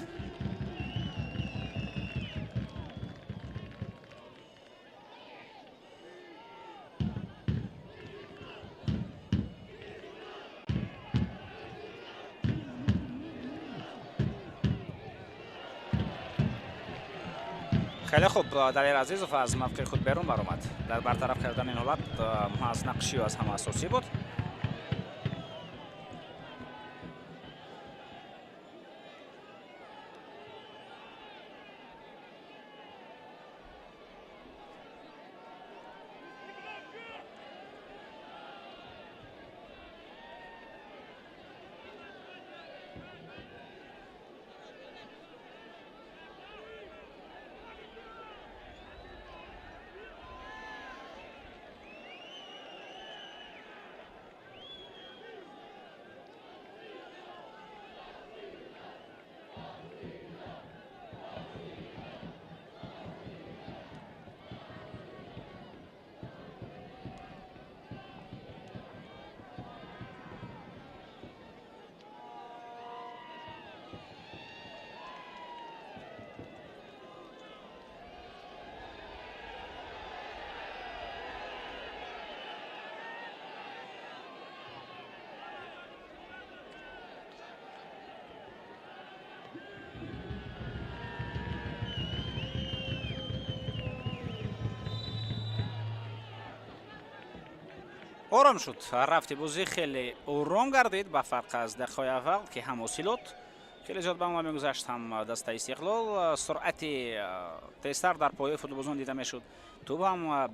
خیلی خوب دلیر عزیزов از موقع خود بیرون برآمد. در برطرف کردن این حالت از نقشی و از هم اساسی بود. ором шуд. Рафти бозӣ хеле ором гардид ба фарқ аз дақиқаи аввал ки ҳам осилот خیلی زیاد به ما میگذشت هم دسته استقلال سرعتی تیزتر در پایه فوتبالبازان دیده میشد توپ هم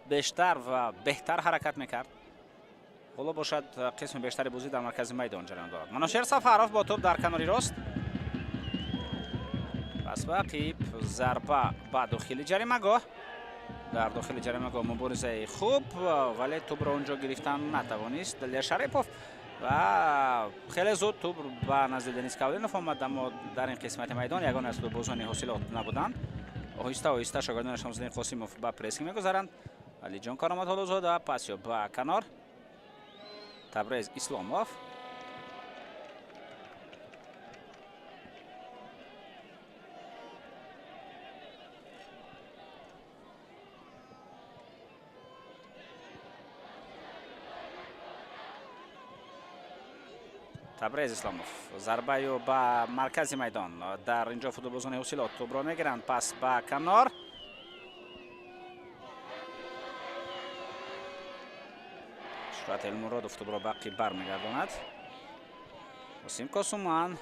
بیشتر و بهتر حرکت میکرد حالا باشد قسم بیشتری بازی در مرکز میدان جریان دارد منوشر سفرов با توپ در کناری راست پس باقی ضربه با داخل جریمه‌گاه در داخل جریمه‌گاه مبارزه خوب ولی توپ را اونجا گرفتن نتوانست دلیر شریپов و خیلی زود توپ به نزد دنیس کاولینوف آمد اما در این قسمت میدان یگانه از فوتبالبازان حاصلات نبودند آهسته آهسته شاگردان شمس‌الدین قاسمov به پرسینگ میگذارند علی جان کارآمد حالا زاده پاس به کنار تبریز اسلامov تبریز اسلامov ضربه به مرکز میدان در اینجا فوتبالبازان حاصلات توپ را میگیرند پس به کنار شرایط المرادov توپ را باقی برمیگرداند وسیم کاسومان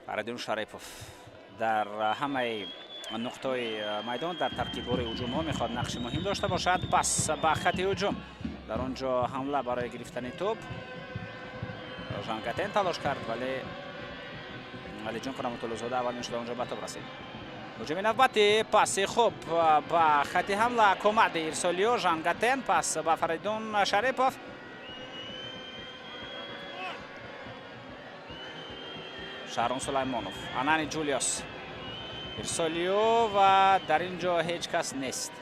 فریدون شریپov در همه نقطه میدان در ترکیب‌واری هجوم ها میخواد نقش مهم داشته باشد پس به خط هجوم در آنجا حمله برای گرفتن توپ ژانگاتن تلاش کرد ولی علی جان کارآمد زاده اول میشد اونجا به توپ رسید هجوم نوبتی پاس خوب به خط حمله کمد ارسالیو ژانگاتن پس به فریدون شریپov شهرام سلیمانوف انانی جولیوس ارسالیو و در اینجا هیچ کس نیست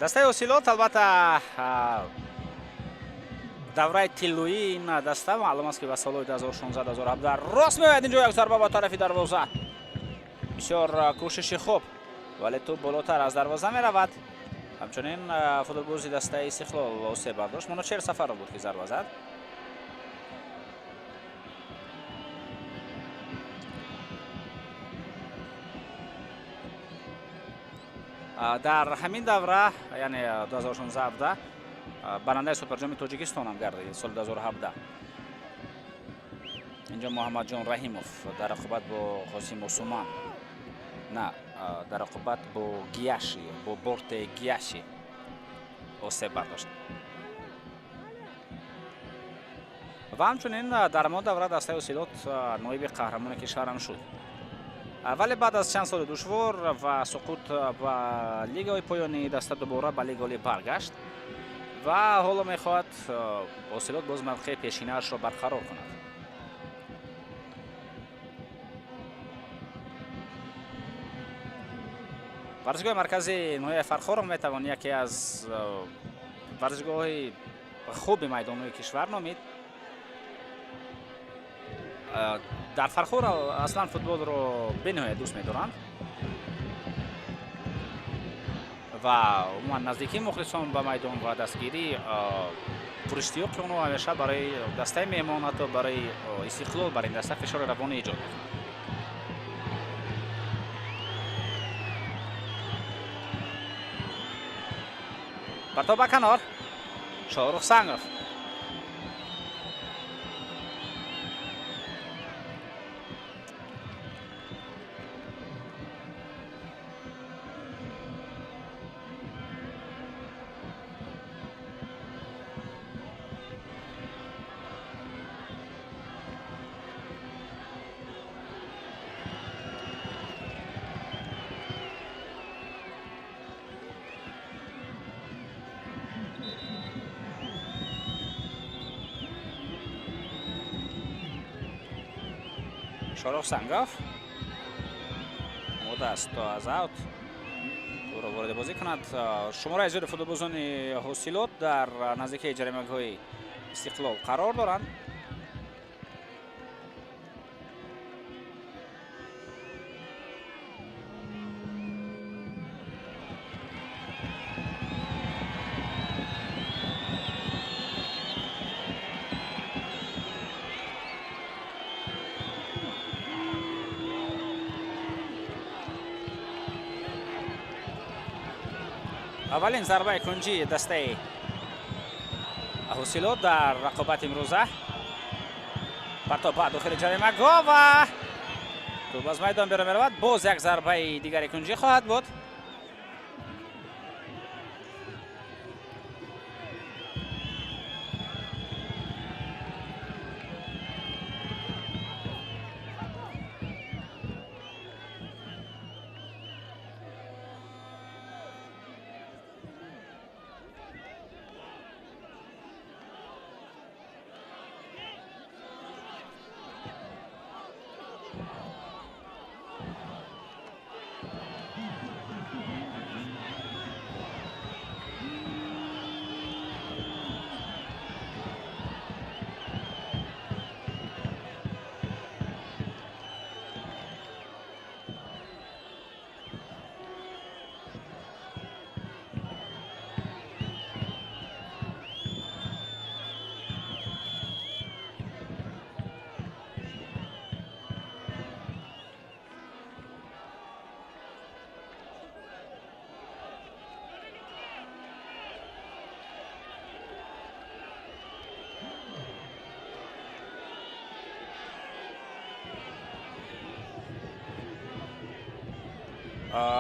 دسته حاصلات البته دوره طلایی این دسته معلوم است که به سالهای 2016 2017 راست میآید اینجا یک ضربه با طرف دروازه بسیار کوشش خوب ولی توپ بالاتر از دروازه می رود همچنین فوتبالباز دسته استقلال آسیب برداشت منوچهر سفرov بود که ضربه زد در همین دوره یعنی 2016 17 برنده سوپر جام تاجیکستان هم گردید سال 2017 اینجا محمد جان رحیمov در رقابت با قاسم عثمان نه در رقابت با گیاشی با بورت گیاشی آسیب برداشت و همچنین در ما دوره دسته حاصلات نایب قهرمان کشور هم شد ولی بعد از چند سال دشوار و سقوط به لیگ‌های پایانی دسته دوباره به لیگ عالی برگشت و حالا میخواهد حاصلات باز موقع پیشینه‌اش را برقرار کند ورزشگاه مرکزی نوحه فرخار میتوان یکی از ورزشگاه‌های خوب میدان‌های کشور نامید در فرخار اصلا فوتبال رو بنهایت دوست می‌دارند و عموما نزدیکی مخلصان به میدان و دستگیری پراشتیاق اونها همیشه برای دسته میهمان حتی برای استقلال برای دسته فشار روانی ایجاد می‌کنه بر به کنار شاهرخ سنگرف شاهرخ سنگرف مود است تا از اوت تو رو وارد بازی کند. شماره زیاد فوتبالبازان حاصلات در نزدیکی جریمه‌های استقلال قرار دارند. اولین ضربه کنجی دسته حاصلات در رقابت امروزه. پرتاب به داخل جریمه و توپ از میدان بیرون میرود. باز یک ضربه دیگری کنجی خواهد بود.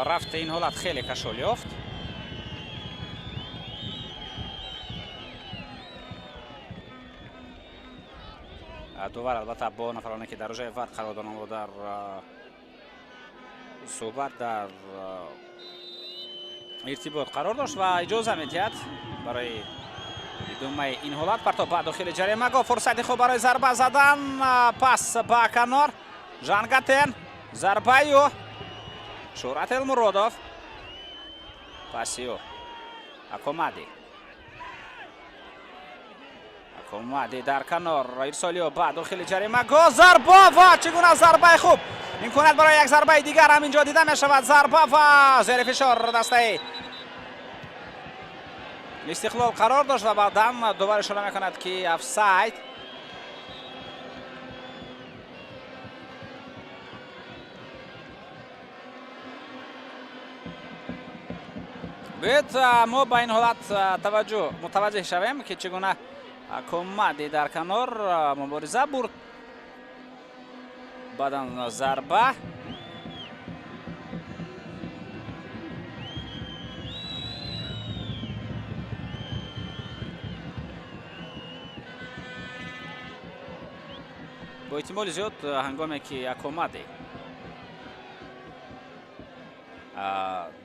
رفت این حالت خیلی کشول یافت. دوباره البته با نفرانی که در جای وقت قرار دارند و در صحبت در ارتباط قرار داشت و اجازه میدهد برای ادامه این حالت. پرتاب به داخل جریمه فرصت خوب برای ضربه زدن. پاس به کنار جانگاتن ضربه شهرت المرادov. پاسیو اکومادی در کنار ارسالیو به داخل جریمه ضربه و چگونه ضربه خوب میکند برای یک ضربه دیگر همینجا دیده می شود. ضربه و زیر فشار دسته استقلال قرار داشت و بعدا دوباره شروع میکند که افساید. باید ما با این حالت متوجه شویم که چگونه اکومادی در کنار مبارزه برد. بعدا ضربه با احتمال زیاد هنگامی که اکومادی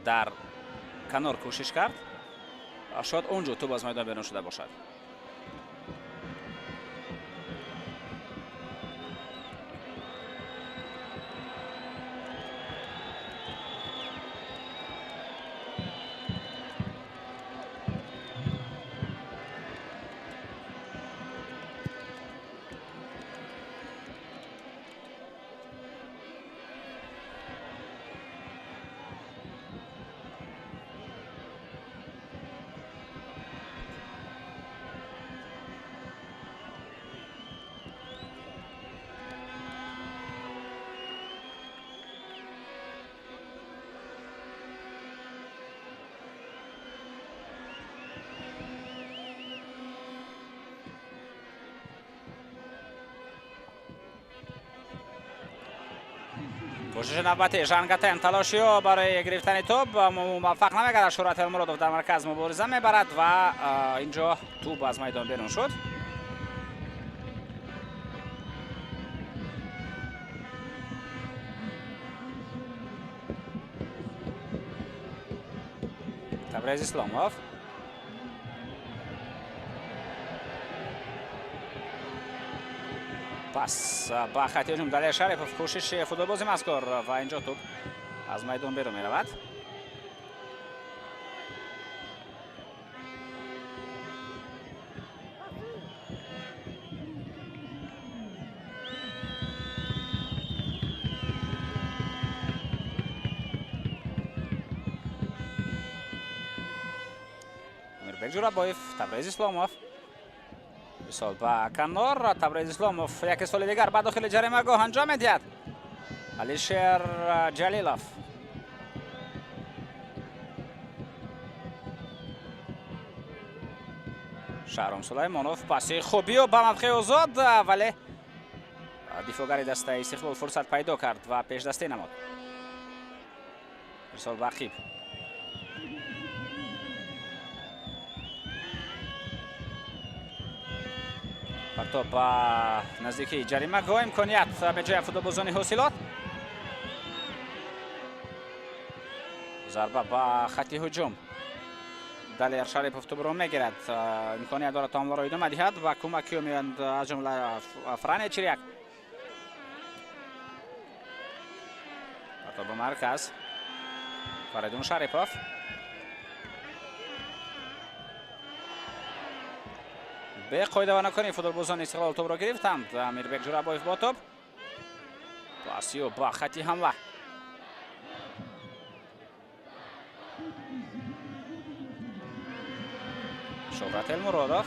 در کنار کوشش کرد شاید اونجا توپ از میدان بیرون شده باشد. کوشش نوبتی جانگاتن تلاشیو برای گرفتن توپ موفق نمیگردد. شهرت المرادov در مرکز مبارزه میبرد و اینجا توپ از میدان بیرون شد. تبریز اسلاموف پس با خط هجوم دلیل شریفوف کوشش فوتبالباز مذکور و اینجا توپ از میدان بیرون میرود. میربک جورابویف، تبریز اسلاموف. ارسال به کنار. تبریز اسلاموف یک سال دیگر به داخل جریمه‌گاه انجام می‌دهد. علیشیر جلیلوف. شهرام سلیمانوف پاسی خوبی و به موقع آزاد، ولی دفاعگر دسته استقلال فرصت پیدا کرد و پیش دستی نمود. ارسال به عقیب. پرتاب به نزدیکی جریمه‌گاه، امکانیت به جای فوتبالبازان حاصلات. ضربه به خط هجوم. دلیر شریفوف توپ را میگیرد، امکانیت دارد تا حمله را ادامه دهد و کمکی می‌آید از جمله فرانی چریک. پرتاب به مرکز. فریدون شریفوف. به قاعده و نکنی فوتبالبازان استقلال توپ را گرفتند. میربک جورابویف با توپ. پاسی و با خط حمله. شهرت المرادوف.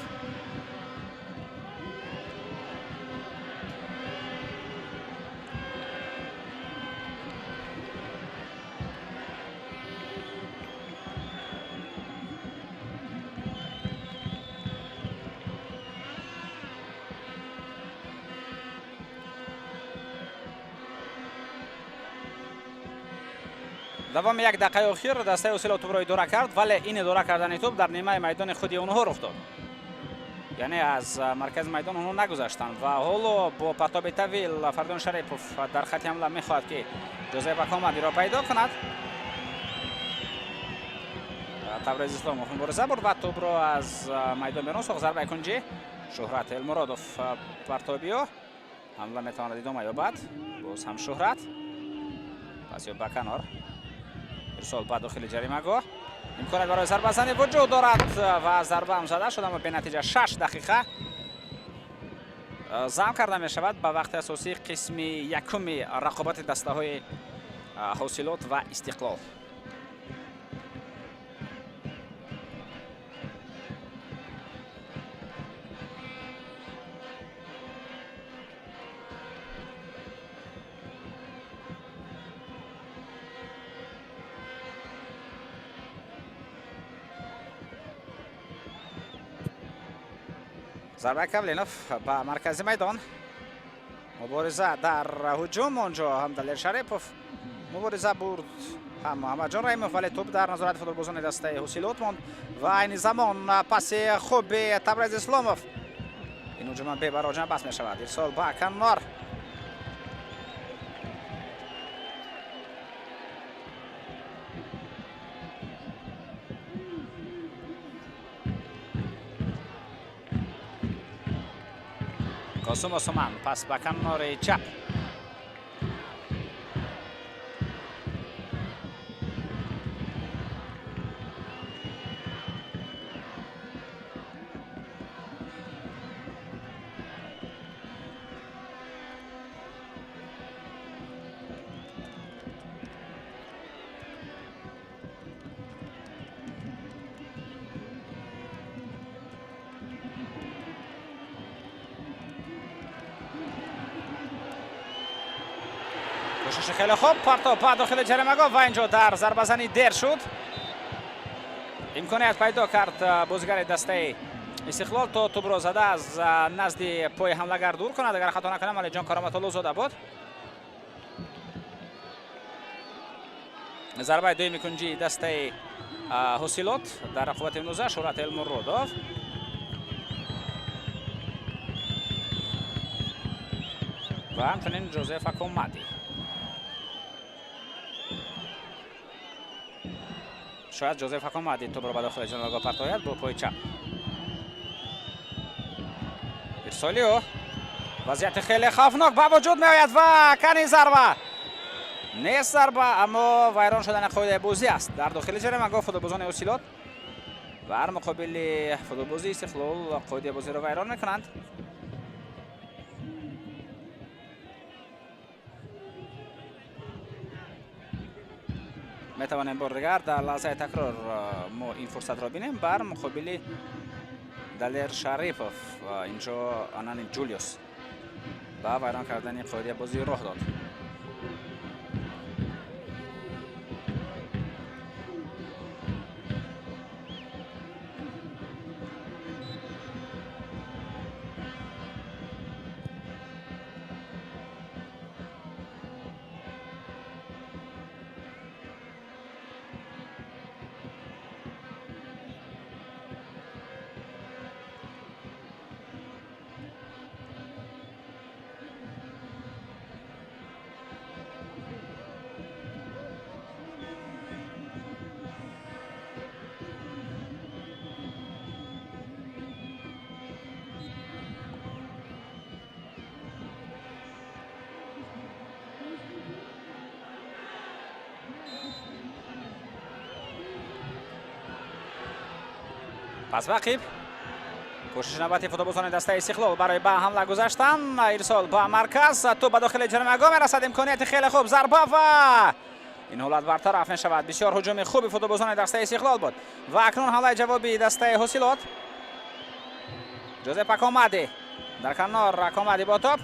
دوام یک دقیقه اخیر دسته حاصلات توپ را اداره کرد، ولی این اداره کردن توپ در نیمه میدان خود اونها رخ داد. یعنی از مرکز میدان اونها نگذاشتند و حالا با پرتاب طویل فریدون شریفوف در خط حمله میخواهد که جوزف اکامادی را پیدا کند. تبریز اسلاموف مبارزه برد و توپ را از میدان بیرون ساخت. ضربه کنجی شهرت المرادوف پرتابیو. حمله میتواند ادامه یابد. باز هم شهرت. پس به کنار. ارسال به داخل جریمه‌گاه. امکانیت برای ضربه زنی وجود دارد و ضربه هم زده شد، اما به نتیجه 6 دقیقه ضم کرده می شود به وقت اساسی قسم یکم رقابت دسته های حاصلات و استقلال. ضربه کولینوف به مرکز میدان. مبارزه در هجوم، اونجا هم دلیر شریفوف مبارزه برد هم محمد جان رحیموف، ولی توپ در نظارت فوتبالبازان دسته حاصلات ماند و این زمان پاس خوب به تبریز اسلاموف. این هجوم به براجم بس می شود. ارسال به کنار. قاسم عثمان پس به کنار چپ. کوشش خیلی خوب. پرتاب به داخل جریمه‌گاه و اینجا در ضربه زنی دیر شد. امکانیت پیدا کرد بازیگر دسته استقلال تا توپ را زده از نزد پای حمله‌گر دور کند. اگر خطا نکنم علی جان کارامت‌الله زاده بود. ضربه دوم کنجی دسته حاصلات در رقابت امروزه شهرت المرادوف. و همچنین جوزف اکامادی. شاید جوزف اکامادی توپ را به داخل جریمه‌گاه پرتاید با پای چپ. ارسالیو وضعیت خیلی خوفناک به وجود می آید و کنی ضربه نیست، ضربه اما ویران شدن قاعده بازی است در داخل جریمه‌گاه فوتبالبازان حاصلات و هر مقابل فوتبالبازی استقلال قاعده بازی را ویران میکنند. میتوانیم بردگرد در لحظه تکرار ما این فرصت را بینیم بر مقابل دلیر شریفوف. اینجا آنان جولیوس با ویران کردن قاعده بازی راه داد. پس وقیب کوشش نوبتی فوتبالبازان دسته استقلال برای به حمله گذاشتن. ارسال با مرکز تو به داخل جریمه میرسد. امکانیت خیلی خوب ضربه و این حالت برطرف می شود. بسیار هجوم خوبی فوتبالبازان دسته استقلال بود و اکنون حمله جوابی دسته حاصلات. جوزپ اکامادی در کنار اکامادی با توپ.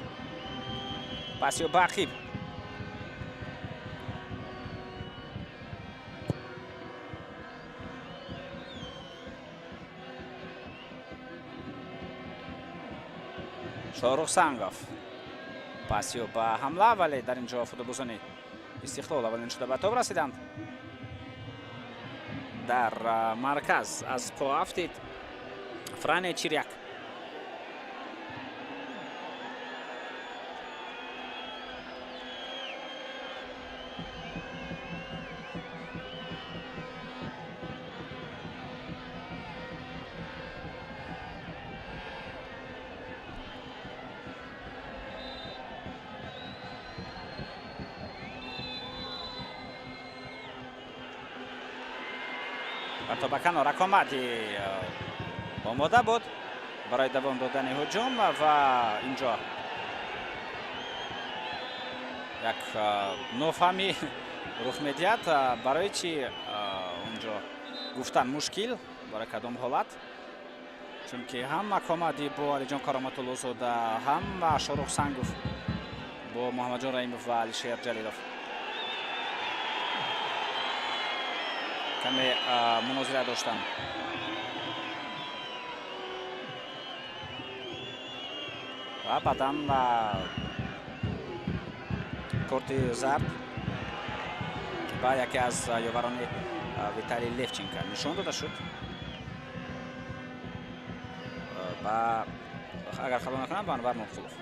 پاسیو باقیب شاروخ سنگاف. پاسیو با حمله ولی در اینجا فوتبالبازان استقلال اولین شده به توپ رسیدند. در مرکز از پا افتید فران چیریک. تو به کنار اکامادی آماده بود برای دوام دادن هجوم و اینجا یک نوفهمی رخ میدهد. برای چی اونجا گفتن مشکل برای کدام حالت، چون که هم اکامادی با علی جان کارامتولوزاده هم شاروخ سنگوف با محمد جان رحیموف و علیشیر جلیلوف کمی مناظره داشتن. و بعدا کارت زرد با یکی از یاوران ویتالی لیفچینکا نشان داده شد. و اگر خطا نکنم به انور مختلف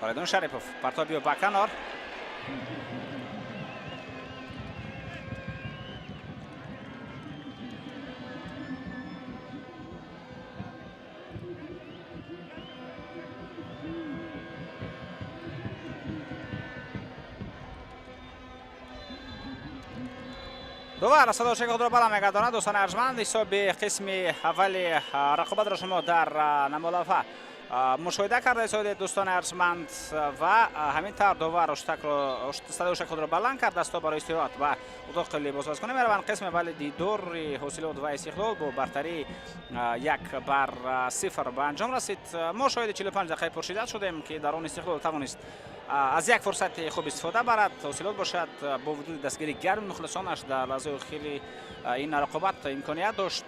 فریدون شریفوف پرتابی با کنار. دوباره صدا شکل خود را بالا میگرداند. دوستان ارجمند حساب قسم اول رقابت را شما در نمولافه مشاهده کرده ساید دوستان ارجمند و همینطور دوباره صدا شکل خود را بلند کرد. دستا برای استراحت و اتاق لباس بازیکن میروند. قسم اول دیدار حاصلات و استقلال با برتری 1-0 به انجام رسید. ما شاهد 45 دقیقه پرشدت شدیم که در آن استقلال توانست از یک فرصت خوب استفاده برد حاصلات باشد. با وجود دستگیری گرم مخلصانش در لحظه اخیر این رقابت امکانیت داشت.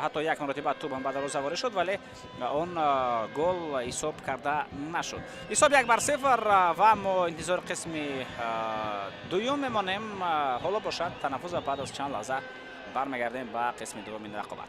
حتی یک مرتبه توپ هم به دروازه وارد شد ولی اون گل حساب کرده نشد. حساب 1-0 و ما انتظار قسم دوم میمانیم. حالا باشد تنفس و بعد از چند لحظه برمیگردیم به قسم دوم این رقابت.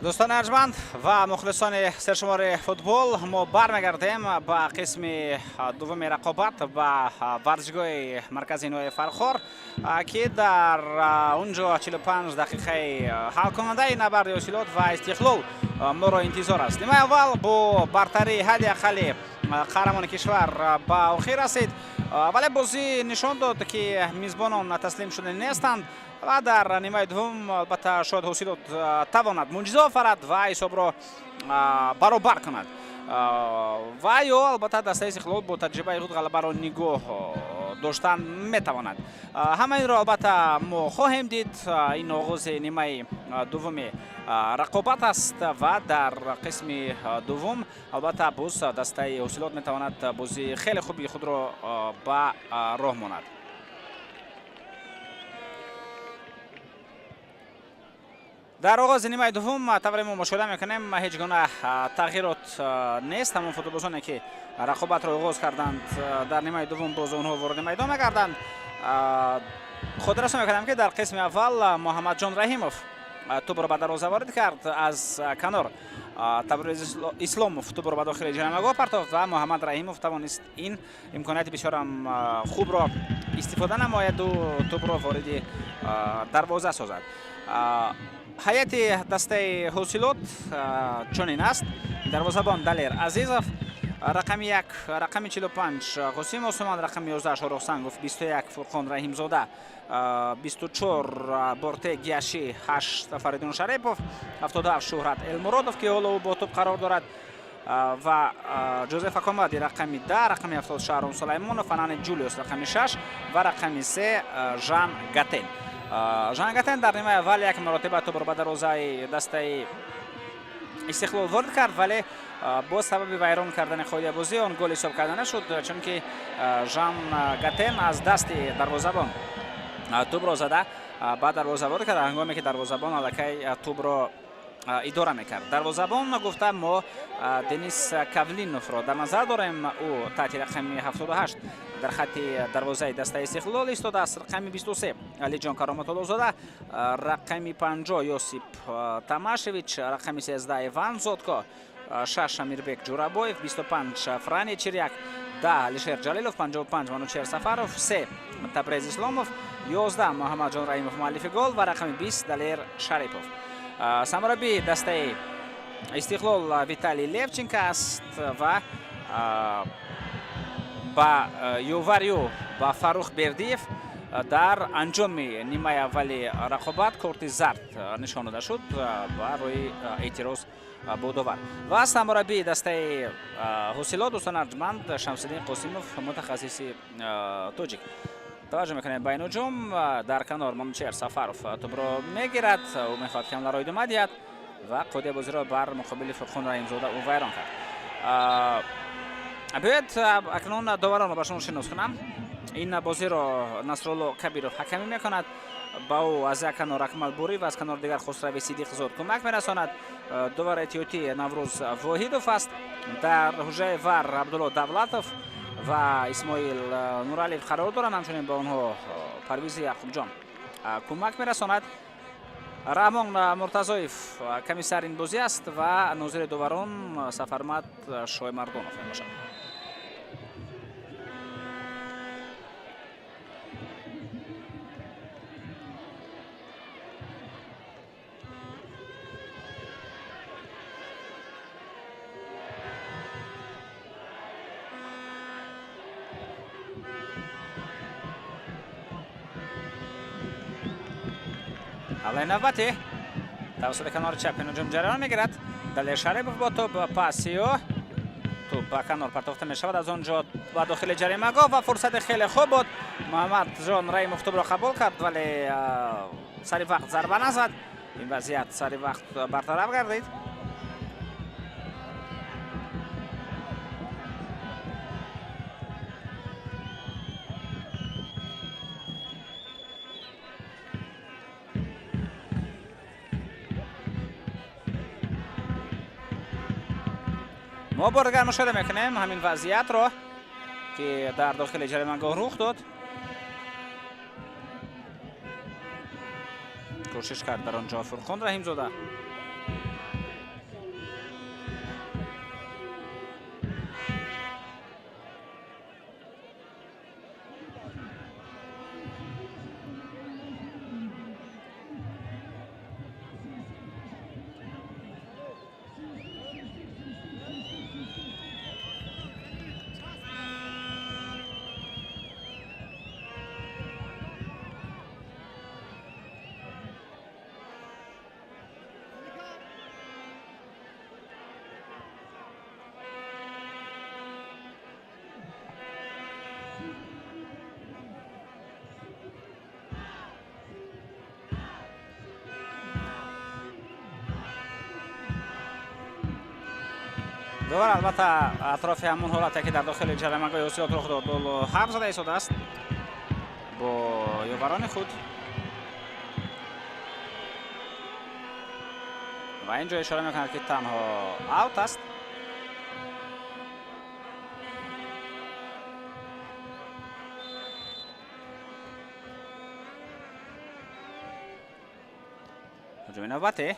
دوستان ارجمند و مخلصان سرشمار فوتبال، ما برمیگردیم به قسم دوم رقابت و ورزشگاه مرکزی نوی فرخار که در اونجا 45 دقیقه حل کننده نبرد حاصلات و استقلال ما را انتظار است. نیمه اول با برتری حداقل قهرمان کشور به آخر رسید، ولی بازی نشان داد که میزبانان تسلیم شده نیستند و در نیمه دوم البته شاید حاصلات تواند معجزه آفرد و حساب را برابر کند و یا البته دسته استقلال با تجربه خود غلبه را نگاه داشتن میتواند. همه این را البته ما خواهیم دید. این آغاز نیمه دوم رقابت است و در قسم دوم البته باز دسته حاصلات میتواند بازی خیلی خوبی خود را به راه ماند. در آغاز نیمه دوم طوری ما مشاهده میکنیم هیچ گونه تغییرات نیست. همون فوتبالبازانی که رقابت را آغاز کردند در نیمه دوم باز اونها وارد میدان میگردند. خود رسم میکنم که در قسم اول محمد جان رحیموف توپ را به دروازه وارد کرد، از کنار تبریز اسلاموف توپ را به داخل جریمه‌گاه پرتافت و محمد رحیموف توانست این امکانیت بسیار خوب را استفاده نماید و توپ را وارد دروازه سازد. ҳайати дастаи ҳосилот чунин аст. дарвозабон Далер Азизов, рақами 1 рақами 45 Қосим Осмон, рақами 11 Шорух Сангов, 21 Фурхон Раҳимзода, 24 Борте Гияши, 8 Фаридун Шарипов, 77 Шуҳрат Элмуродов ки ҳоло ӯ бо туп қарор дорад ва Ҷозеф Акомади рақами 10, рақами 70 Шаҳром Сулаймонов, Фанани Ҷулиус рақами 6 ва рақами 3 Жан Гатен. Жан Гатен дар нимаи аввал як маротиба тубро ба дарвозаи дастаи Истиқлол ворид кард, вале бо сабаби вайрон кардани қоидаи бозӣ он гол ҳисоб карда нашуд, чунки Жан Гатен аз дасти дарвозабон тубро зада ба дарвоза ворид кард, ҳангоме ки дарвозабон аллакай тубро идора мекард. Дарвозабон гуфта мо Денис Кавлиновро дар назар дорем. ӯ таҳти рақами 78 дар хатти дарвозаи дастаи Истиқлол истодааст. рақами 23 Алиҷон Кароматуллозода, рақами 50 Йосип Тамашевич, рақами 13 Иван Зодко, 6 Амирбек Ҷурабоев, 25 Франи Чиряк, 10 Алишер Ҷалилов, 55 Манучер Сафаров, 3 Табрез Исломов, 11 Муҳаммаҷон Раимов муаллифи гол ва рақами 20 Далер Шарипов. Самарабии дастаи Истиқлол Виталий Левченко аст ва ба юварю ба Фарух Бердиев дар анҷоми нимаи аввали рақобат корти зард нишон дода шуд ба рӯи эътироз бо довар. Ва самарабии дастаи ҳосилот дӯстон арҷманд Шамсиддин Қосимов, мутахассиси тоҷик. таваҷҷӯҳ мекунем ба ин ҳуҷум. дар канор Манучер Сафаров тубро мегирад, ӯ мехоҳад ки ҳамларо идома диҳад ва қоидаи бозиро бар муқобили Фурхон Раҳимзода ӯ вайрон кард. биёед акнун доваронро ба шумо шинос кунам. ин бозиро Насрулло Кабиров ҳакамӣ мекунад. ба ӯ аз як канор Акмал Бурӣ ва аз канори дигар Хусрави Сидиқзод кӯмак мерасонад. довар эҳтиётӣ Наврӯз Воҳидов аст. дар ҳуҷраи вар Абдулло Давлатов ва Исмоил Нуралиев қарор доранд. ҳамчунин ба онҳо Парвизи Яқубҷон кӯмак мерасонад. Раҳмон Муртазоев комиссари ин бозӣ аст ва нозири доварон Сафармат Шоймардонов мебошад. ҳамлаи навбатӣ тавассути канори чап ин ҳуҷум ҷараён мегирад. Далер Шарипов бо туп, пасиё туп ба канор партофта мешавад. аз он ҷо ба дохили ҷаримагоҳ ва фурсати хеле хуб буд. Муҳаммадҷон Раимов тупро қабул кард, вале сари вақт зарба назад. ин вазъият сари вақт бартараф гардид. мо бор дигар мушоҳида мекунем ҳамин вазъиятро ки дар дохили ҷаримагоҳ рух дод. кӯшиш кард дар он ҷо Фурхон Раҳимзода. довар албатта атрофи ҳамон ҳолате ки дар дохили ҷаримагоҳи ҳосилот рух дод ҳарф зада истодааст бо ёварони худ ва ин ҷо ишора мекунад ки танҳо аут аст. ҳуҷуми навбатӣ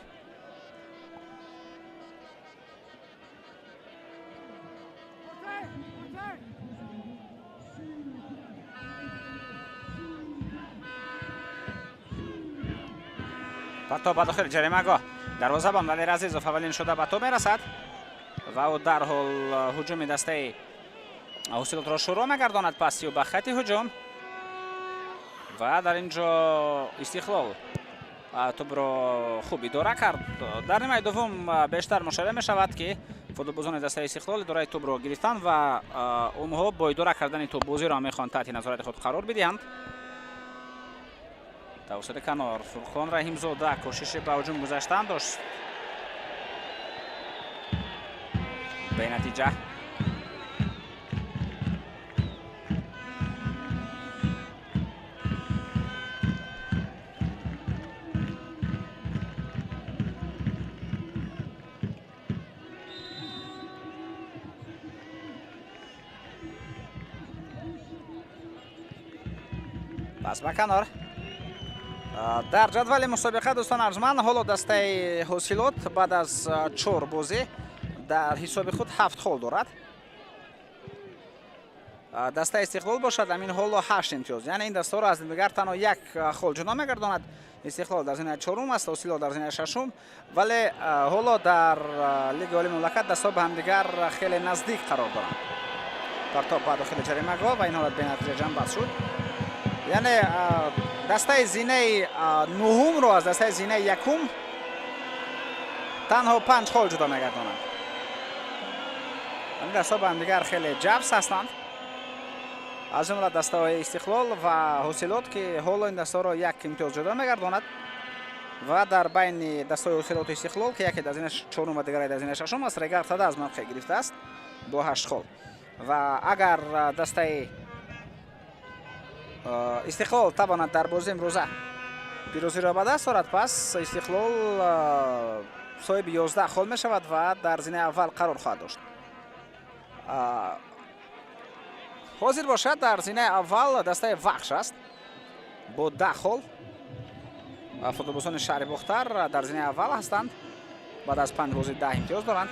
پرتاب به داخل جریمه‌گاه. دروازه‌بان ولی عزیزوف اولین شده به توپ میرسد و او در حال هجوم دسته حاصلات را شروع می‌گرداند. پاسی و به خط هجوم و در اینجا استقلال توپ را خوب اداره کرد. در نیمه دوم بیشتر مشاهده می شود که فوتبالبازان دسته استقلال اداره توپ را گرفتند و اونها با اداره کردن توپ بازی را میخوان تحت نظارت خود قرار بدهند. توسط کنار فرخان رحیم‌زاده کوشش به هجوم گذاشتن داشت، به نتیجه پس به کنار. در جدول مسابقه دوستان ارجمند حالا دسته حاصلات بعد از 4 بازی در حساب خود 7 خال دارد. دسته استقلال باشد همین حالا 8 امتیاز، یعنی این دسته را از دیگر تنها 1 خال جدا میگرداند. استقلال در زمینه 4م است، حاصلات در زمینه 6م، ولی حالا در لیگ عالی مملکت دسته به هم دیگر خیلی نزدیک قرار دارند. پرتاب به داخل جریمه‌گاه و این حالت به نتیجه جمع بست شد. یعنی دسته زینه 9 رو از دسته زینه 1 تنها 5 خال جدا میگردانند. این دسته به هم دیگر خیلی جفت هستند، از جمله دسته های استقلال و حاصلات که حالا این دسته را 1 امتیاز جدا میگرداند و در بین دسته های حاصلات و استقلال که یکی در زینه 4 و دیگری در زینه 6 است ریگارد تده از موقع گرفته است با 8 خال. و اگر دسته استقلال تواند در بازی امروزه پیروزی را به دست آورد، پس استقلال صاحب 11 خال می شود و در زینه اول قرار خواهد داشت. حاضر باشد در زینه اول دسته وخش است با 10 خال. فوتبالبازان شهر باختر در زینه اول هستند، بعد از 5 بازی 10 امتیاز دارند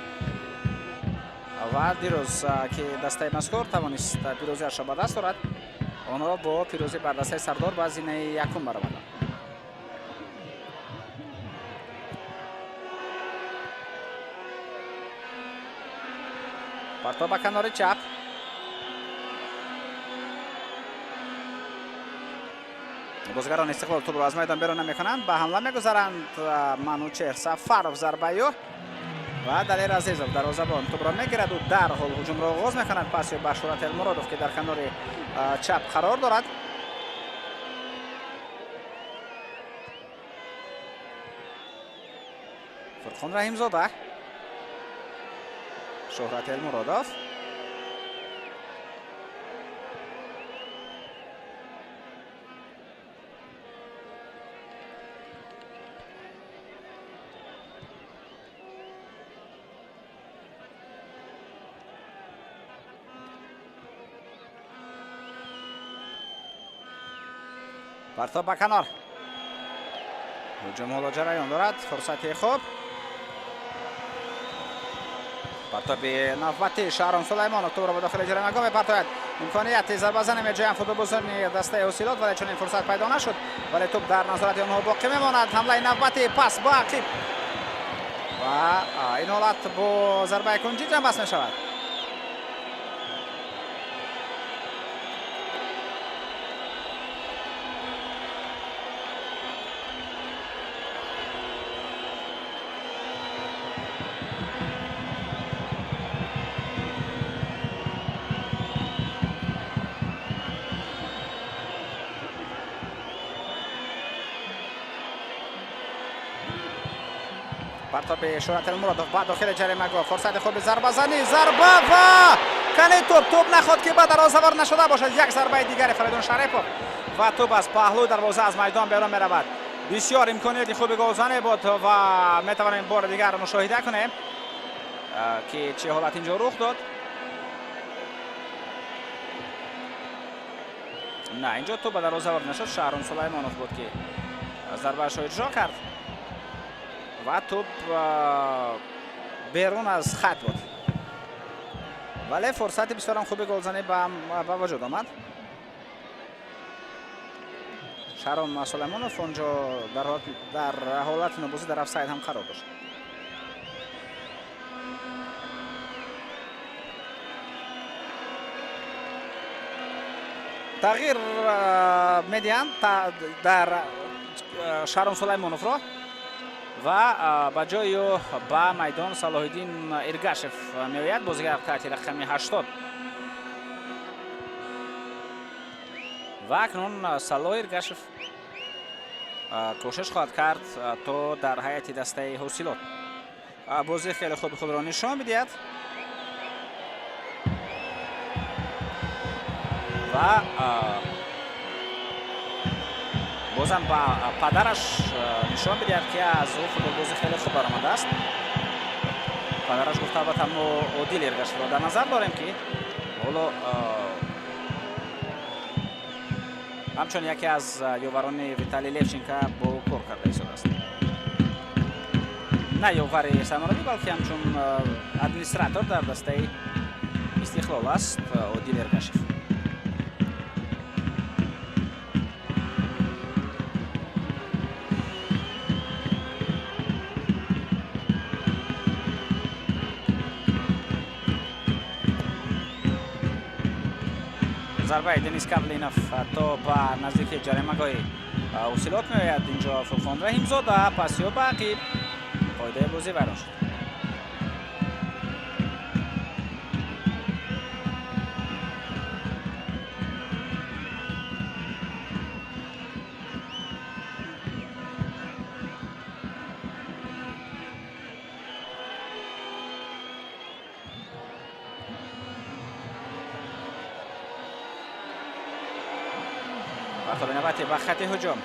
و دیروز که دسته مذکور توانست پیروزیش را به دست آورد، آنها با پیروزی بر دسته سردار به زینه 1 برآمدند. پرتاب به کنار چپ. بازیگران استقلال توپ را از میدان بیرون نمی‌کنند، به حمله می‌گذارند. منوچهر سفر ضربه و دلیر عزیزوف دروازه‌بان توپ را می‌گیرد و در حال هجوم را آغاز می‌کند. پاس به شهرت المرادوف که در کنار چپ قرار دارد. فرخان رحیم‌زاده، شهرت المرادوف، پرتاب به کنار. هجوم حالا جریان دارد، فرصتی خوب. پرتاب نوبتی شهرام سلیمانوف توپ را به داخل جریمه‌گاه می‌پرتاید. امکانیت ضربه زنی می‌جویند فوتبالبازان دسته حاصلات، ولی چون این فرصت پیدا نشد، ولی توپ در نظارت آنها باقی می‌ماند. حمله نوبتی پاس با عقب و این حالت با ضربه کنجی جمع بست می‌شود. پرتاب شهرت المرادوف با داخل جریمه‌گاه، فرصت خوب ضربه زنی، ضربه و کنه توپ نخواد که به دروازه‌بان نشده باشد. یک ضربه دیگر فریدون شریفوف و توپ از پهلو دروازه از میدان بیرون می‌رود. بسیار امکانیت خوب گلزنی بود و می‌توانیم بار دیگر مشاهده کنیم که چه حالت اینجا رخ داد. نه، اینجا توپ به دروازه‌بان نشد، شهرام سلیمانوف بود که ضربه‌اش را اجرا کرد و توپ بیرون از خط بود، ولی فرصت بسیار خوب گلزنی به وجود آمد. شهرام سلیمانوف اونجا در حالت نوبازی در آفساید هم قرار داشت. تغییر میدین در شهرام سلیمانوف را و با جای او با میدان صلاح الدین ارگاشف میآید، بازیگر کارت رقمی 80. و اکنون صلاح ارگاشف کوشش خواهد کرد تا در هیئت دسته حاصلات بازی خیلی خوب خود را نشان بدهد و بازم با پدرش نشان بدهد که از او فوتبال بازی خیلی خوب برآمده است. پدرش گفته البته ما عادل ارگاشف را در نظر داریم که حالا همچون یکی از یاوران ویتالی لفچنکو با او کار کرده ایستاده است. نه یاور سرمربی بلکه همچون ادمنستراتور در دسته استقلال است عادل ارگاشف. ضربه دنیس کابلینوف تا با نزدیک جریمه‌گاه حاصلات میآید. اینجا فرخان رحیم‌زاده پاسی و باقی قاعده بازی ویران شد. به نوبت به خط هجوم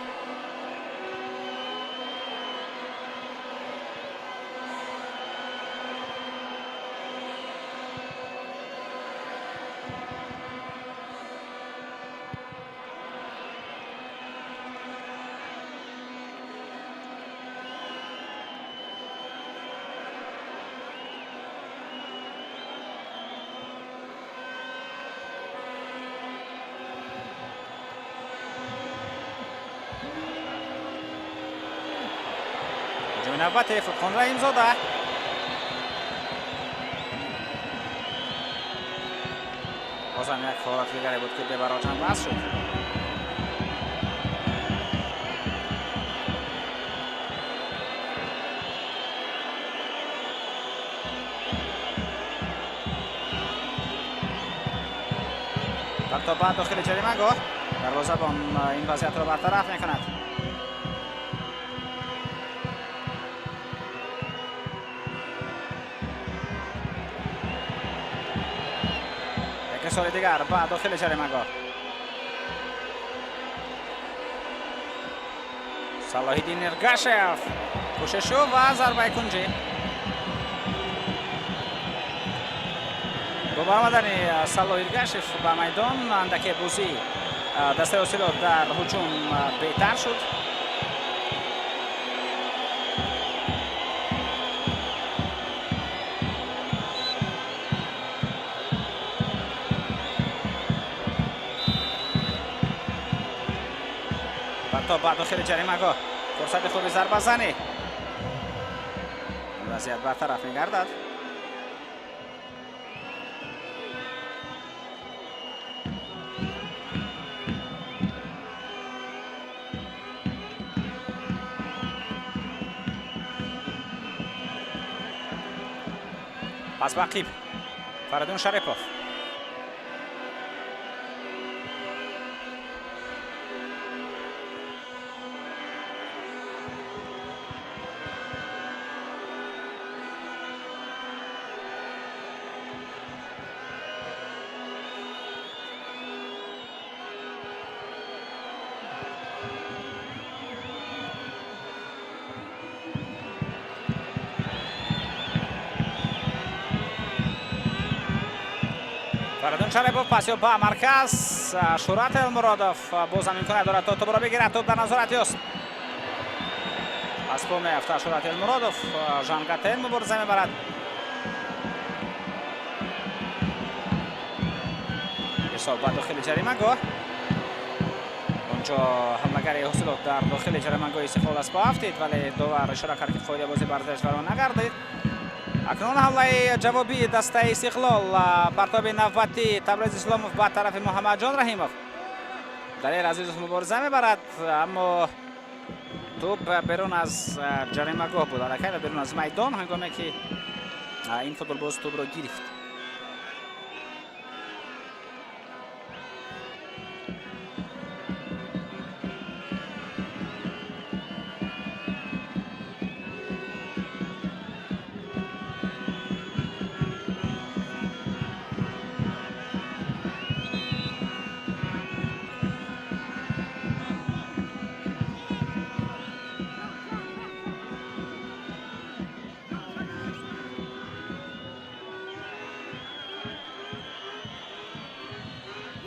نوبت فرخان رحیم‌زاده بازم یک حالت دیگری بود که به براج هم بحث شد. تا بعد داخل جریمه‌گاه دروازه‌بان این وضعیت را برطرف می‌کند. سال دیگر بعد داخل جریمه‌گاه صلاح الدین ارگاشف کوشش و ضربه کنجی با برآمدن صلاح ارگاشف به میدان اندکی بازی دسته حاصلات در هجوم بهتر شد. تا بعد داخل جریمه‌گاه فرصت خوبی ضربه زنی وضعیت برطرف می‌گردد. پس باقی فریدون شریپوف فریدون شریپوف پاس با مرکز شورات المرادوف باز هم امکان دارد توپ را بگیرد. توپ در نظارت است از پا میافته شورات المرادوف. ژان گاتن مبارزه میبرد. یه سال بعد داخل جریمه‌گاه اینجا حملگری حاصلات در داخل جریمه‌گاه استقلال است با افتید ولی داور اشاره کرد که قاعده بازی برگشت فرا نگردید. اکنون حمله جوابی دسته استقلال پرتاب نوبتی تبریز اسلاموف به طرف محمد جان رحیموف. دلیل عزیزوف مبارزه میبرد اما توپ بیرون از جریمه‌گاه بود، حرکت بیرون از میدان هنگامی که این فوتبالباز توپ را گرفت.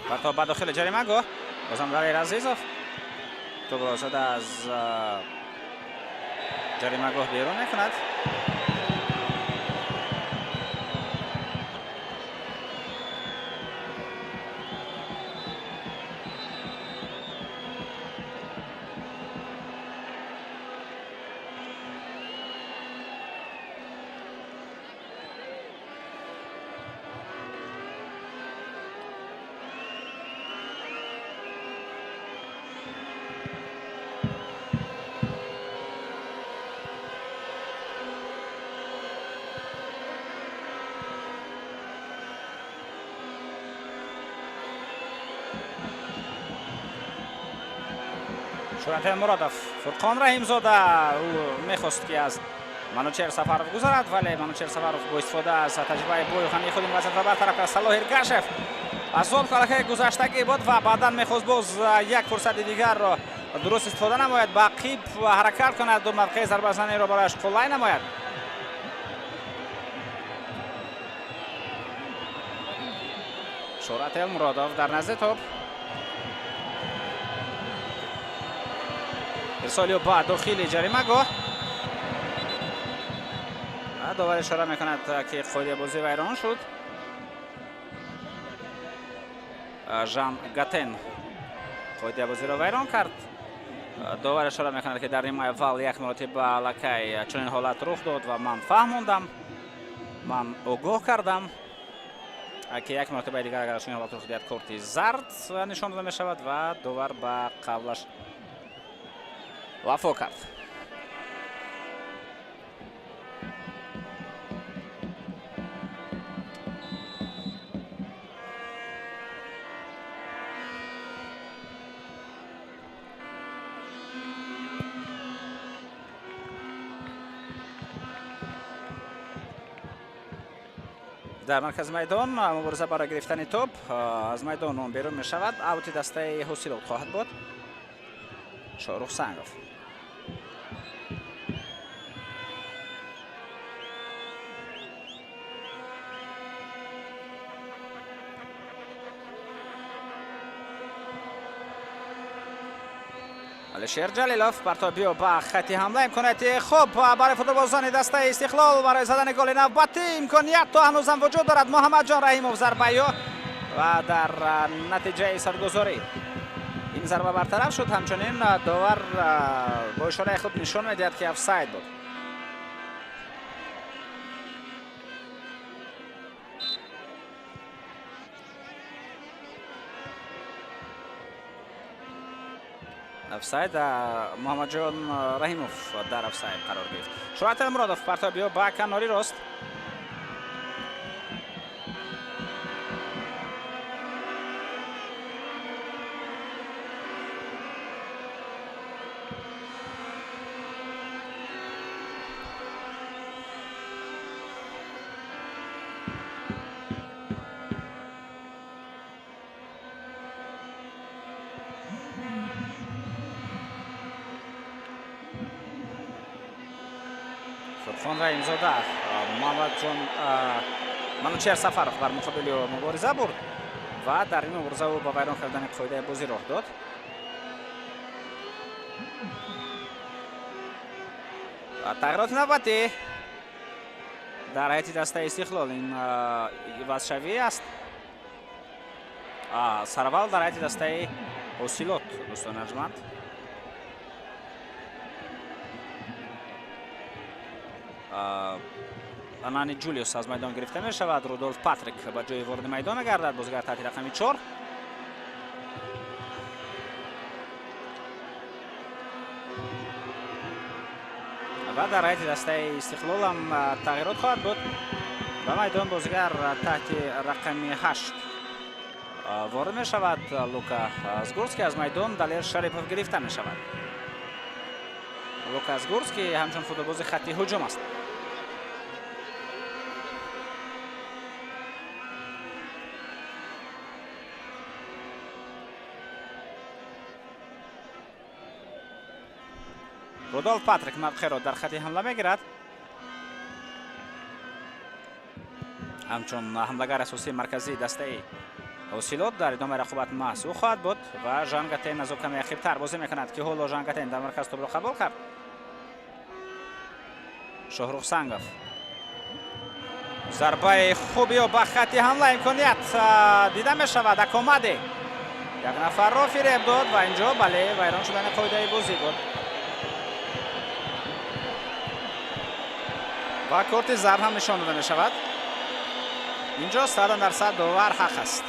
پرتاب به داخل جریمه‌گاه بازم دلیل عزیزوف توپ را زده از جریمه‌گاه بیرون میکند. شورت مرادوف فرقان رحیمزاده او میخواست که از منوچهر سفروف گذارد ولی منوچهر سفروف با استفاده از تجربه بویخانی خود وضعیت را برطرف کرد. صلاح ارگاشف از آن کارهای گذشتگی بود و بعدا میخواست باز یک فرصت دیگر را درست استفاده نماید، با قیب حرکت کند و موقع ضربه زنی را برایش قلای نماید. شورت مرادوف در نزد توپ ارسالی با داخل جریمه‌گاه. داور اشاره میکند که قاعده بازی ویران شد. ژان گاتن قاعده بازی را ویران کرد. داور اشاره میکند که در نیمه اول یک مرتبه لکه چنین حالت رخ داد و من فهموندم، من آگاه کردم که یک مرتبه دیگر اگر چنین حالت رخ دهد کارت زرد نشان داده میشود و داور به قولش وفا کرد. در مرکز میدان مبارزه برای گرفتن توپ از میدان بیرون می شود. اوت دسته حاصلات خواهد بود. شاروخ سنگوف الشیر جلیلوف پرتابی و به خط حمله امکانیت خوب برای فوتبالبازان دسته استقلال برای زدن گل نوبتی. امکانیت تا هنوزم وجود دارد. محمد جان رحیموف ضربه و در نتیجه سرگذاری این ضربه برطرف شد. همچنین داور با اشاره خود نشان میدهد که آفساید بود. آفساید محمد جان رحیموف در آفساید قرار گرفت. شورت مرادوف پرتابی با کناری راست. فرقان رحیمزاده محمد جان منوچهر سفروف بر مقابل او مبارزه برد و در این مبارزه او با ویران کردن قاعده بازی راه داد. تغییرات نوبتی در هیئت دسته استقلال این وضع شوی است. سرول در هیئت دسته осилот дӯстони арҷманд. Анани Ҷулиус аз майдон гирифта мешавад. Рудольф Патрик ба ҷои ворди майдон мегардад. Бозигар таҳти рақами 4. ва дар ҳайати дастаи Истиқлол ҳам тағйирот хоҳад буд. ба майдон бозигар таҳти рақами 8 ворид мешавад. Лука Сгурский аз майдон Далер Шарипов гирифта мешавад. Лука Сгурский ҳамчун футболбози хатти ҳуҷум аст. Рудольф Патрик мавқеъро дар хатти ҳамла мегирад. ҳамчун ҳамлагар асосии марказии дастаи осилот дар идомаи рақобат маҳсуб хоҳад буд ва Жан Гатен аз ӯ каме ақибтар бозӣ мекунад ки ҳоло Жан Гатен дар марказ тӯбро қабул кард. Шоҳрух Сангов зарбаи хубиё ба хатти ҳамла имконият дида мешавад. Акомади як нафарро фиреб дод ва инҷо бале вайрон шудани қоидаи бозӣ буд ва корти зарб ҳам нишон дода мешавад. инҷо 100% довар ҳақ аст.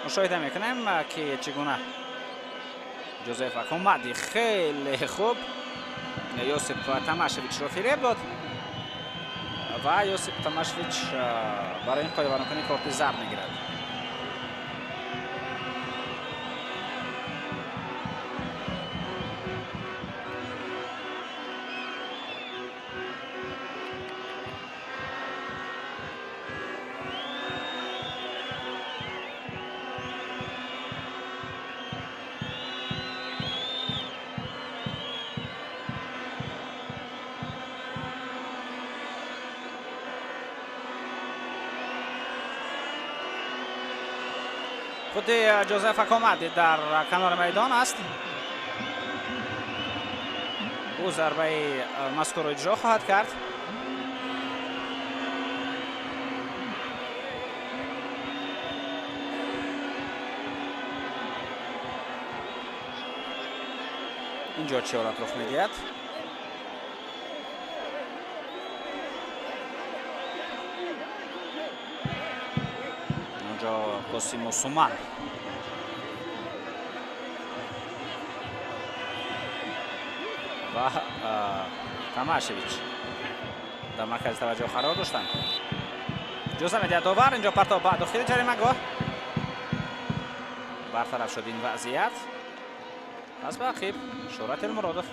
мушоҳида мекунем ки чӣ гуна Ҷозеф Акомади хеле хуб Йосип Тамашевичро фиреб дод ва Йосип Тамашевич барои ин қоидаваронкунӣ корти зарб мегирад. худи Ҷозеф Акомади дар канори майдон аст. ӯ зарбаи мазкурро иҷро хоҳад кард. инҷо чӣ ҳолат рух медиҳад? Қосим Осуман ва Тамашевич дар маркази таваҷҷӯҳ қарор доштанд. ҷоза медиҳад довар. инҷо партов ба дохили ҷаримагоҳ. бартараф шуд ин вазъият. аз ба ақиб Шӯрат Элмуродов.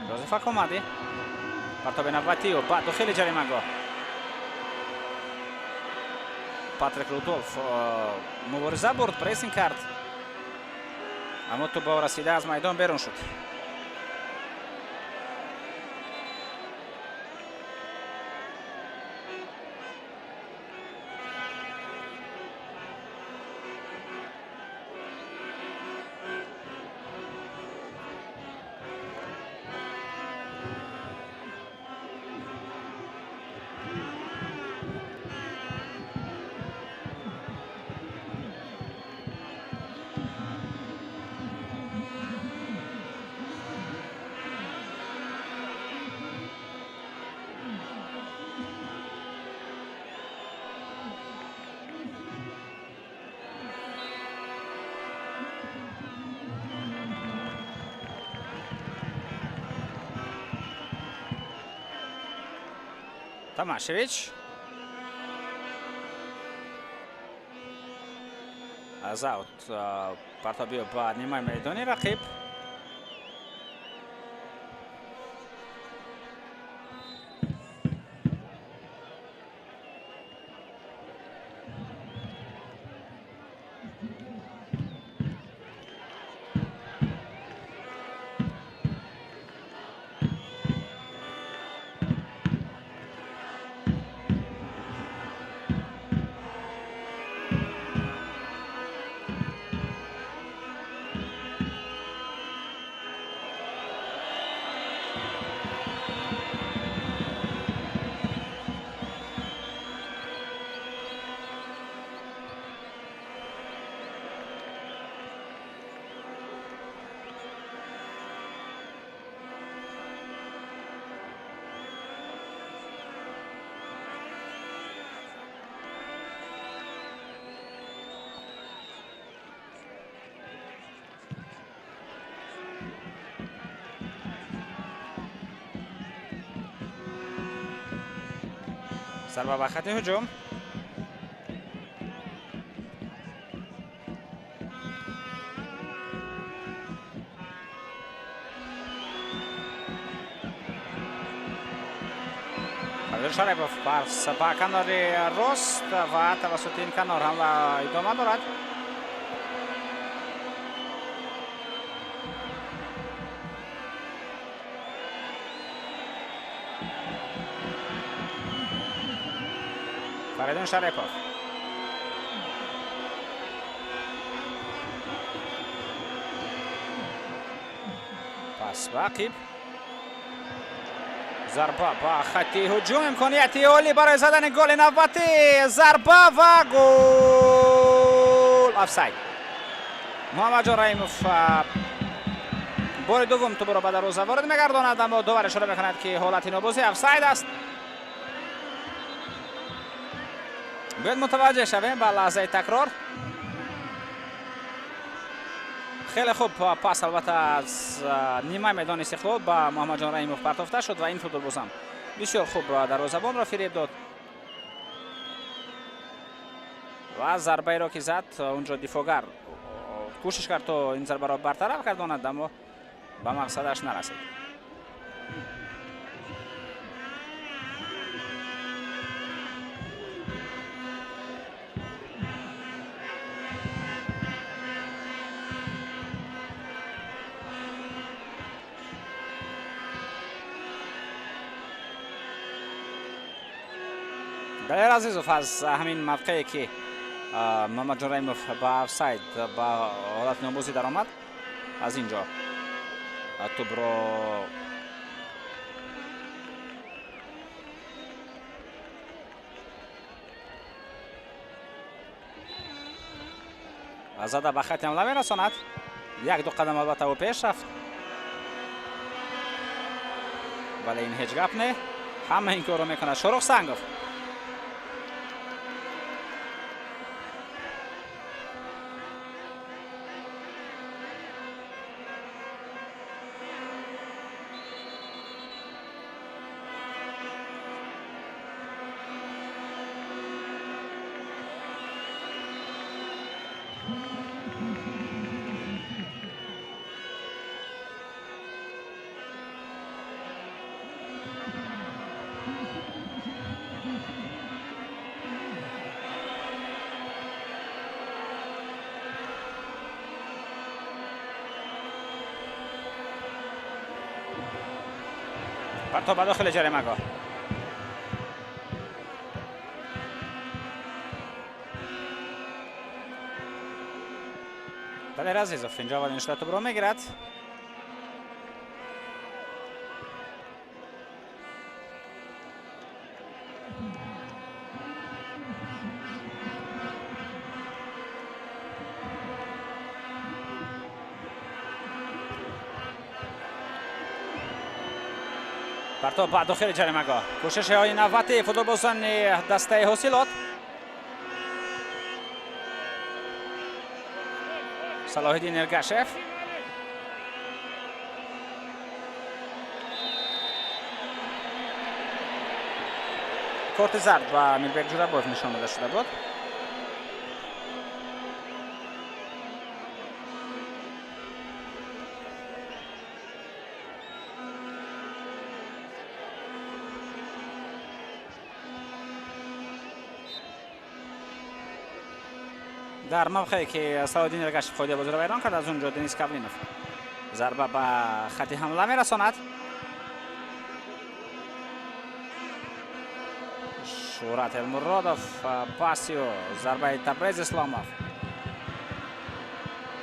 Ҷозеф Акомади партоби навбатиё ба дохили ҷаримагоҳ. Патрик Рудольф мубориза бурд, прессинг кард, аммо тӯб расида аз майдон берун шуд. Тамашевич аз аут партобиё ба нимаи майдони рақиб. ضربه به خط هجوم. شریف پاس به کنار راست و توسط این کنار هم ادامه دارد. فریدون شریفوف پاس به عقیب. ضربه با خط هجوم، امکانیت اولی برای زدن گل نوبتی. ضربه و گل. آفساید. محمد جان رحیموف بار دوم توپ را به دروازه وارد میگرداند، اما داور اشاره میکند که حالت نابازی آفساید است. باید متوجه شویم به لحظه تکرار. خیلی خوب پاس البته از نیمه میدان استقلال به محمد جان رحیموف پرتافته شد و این فوتبال هم بسیار خوب دروازه‌بان را فریب داد و ضربه را که زد اونجا دفاعگر کوشش کرد تا این ضربه را برطرف گرداند، اما به مقصدش نرسید. دلیر عزیزوف از همین موقعی که محمد جان رحیموف با آفساید با حالت نابازی در آمد، از اینجا توپ را زده به خط حمله میرساند. یک دو قدم البته او پیش رفت، ولی این هیچ گپ نه، همه این کار رو میکنه شاروخ سنگوف. پرتاب به داخل جریمه‌گاه. دلیر عزیزوف اینجا اولین شوت توپ را میگیرد. پرتاب به داخل جریمه‌گاه. کوشش های نوبتی فوتبالبازان دسته حاصلات. صلاح الدین ارگاشف کارت زرد و میربک جورابوف نشان داده شده بود. در موقعی که صلاح الدین ارگاشف خودی بازی را ویران کرد، از اونجا دنیس کاولینوف ضربه به خط حمله میرساند. شهرت المرادوف پاسیو ضربه تبریز اسلاموف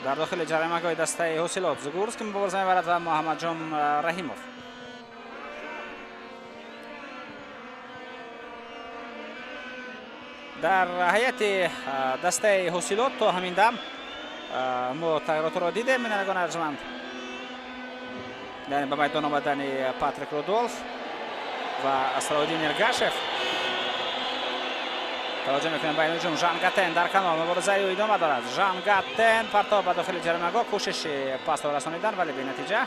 در داخل جریمه‌گاه دسته حاصلات. زگورسکی مبارزه میبرد و محمد جان رحیموف. در هیئت دسته حاصلات تا همین دم ما تغییرات را دیدیم. بینندگان ارجمند، یعنی به میدان آمدن پاتریک رودولف و صلاح الدین ارگاشف. توجه میکنیم بین هجوم ژان گاتن در کنار مبارزه ادامه دارد. ژان گاتن پرتاب به داخل جریمه‌گاه، کوشش پاس را رسانیدن ولی بی نتیجه.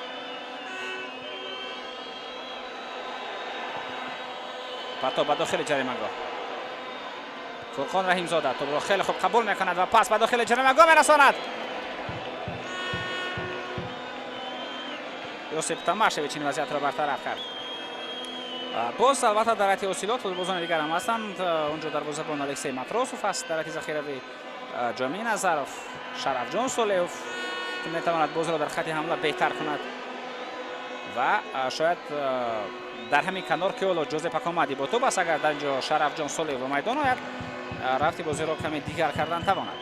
پرتاب به داخل جریمه‌گاه. فرقان رحیمزاده توپ را خیلی خوب قبول میکند و پس به داخل جریمه‌گاه میرساند. یوسف تماشویچ این وضعیت را برطرف کرد. باز البته در حیطه اوسیلات فوتبالبازان دیگر هم هستند. اونجا دروازه‌بان الکسی ماتروسوف است، در حیطه ذخیروی جامی نظروف، شرف جان سولیوف که میتواند بازی را در خط حمله بهتر کند و شاید در همین کنار کیولو جوزف اکامادی با توپ است. اگر در اینجا شرف جان سولیوف به میدان آید رفتی بازی را کمی دیگر کردن تواند.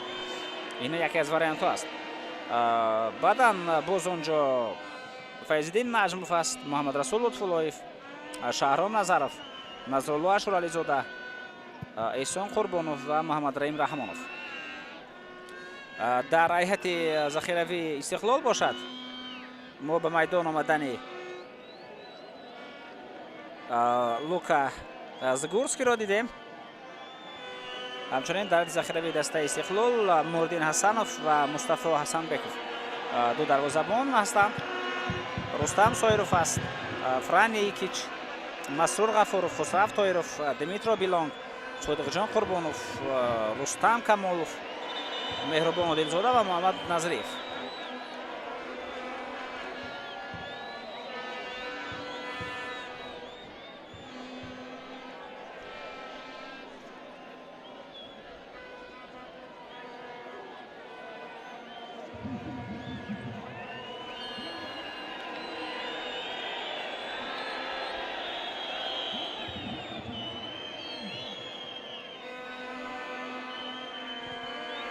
این یکی از واریانت ها است. بعدا باز اونجا فیض‌الدین نجموف است، محمد رسول لطف‌اللهیف، شهرام نظروف، نظرالله اشورعلیزاده، احسان قربانوف و محمد رحیم رحمانوف. در هیئت ذخیروی استقلال باشد ما به میدان آمدن لوکا زگورسکی را دیدیم. همچنین در ذخیروی دسته استقلال موردین حسنوف و مصطفی حسنبکوف دو دروازه‌بان هستند. رستم سایروف است، فرانی ایکیچ، مسرور غفوروف، خسرو طاهروف، دمیترو بیلانگ، صادق جان قربانوف، رستم کمالوف، مهربان عادلزاده و محمد نظریف.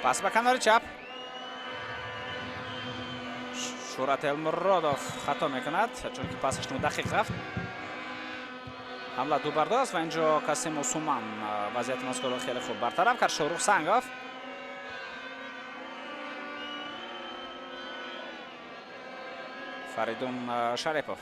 پس به کنار چپ شهرت المرادوف خطا میکند چون که پسش دقیق رفت. حمله دو برده است و اینجا کاسیم اوسومان وضعیت مذکور را خیلی خوب برطرف کرد. شاروخ سنگاف، فریدون شریپوف،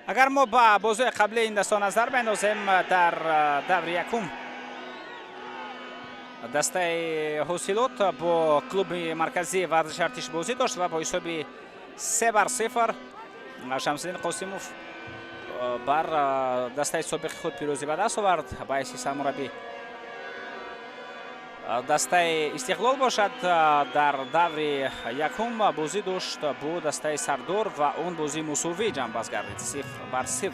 اگر ما با بازی قبلی این دسته نظر بندازیم در دور یکم دسته حاصلات با کلوب مرکزی ورزش ارتش بازی داشت و با حساب 3-0 شمس‌الدین قاسموف بر دسته سابق خود پیروزی به دست آورد. باعث سرمربی دسته استقلال باشد. در دور یکم بازی داشت با دسته سردار و اون بازی مساوی جمع باز گردید 0-0.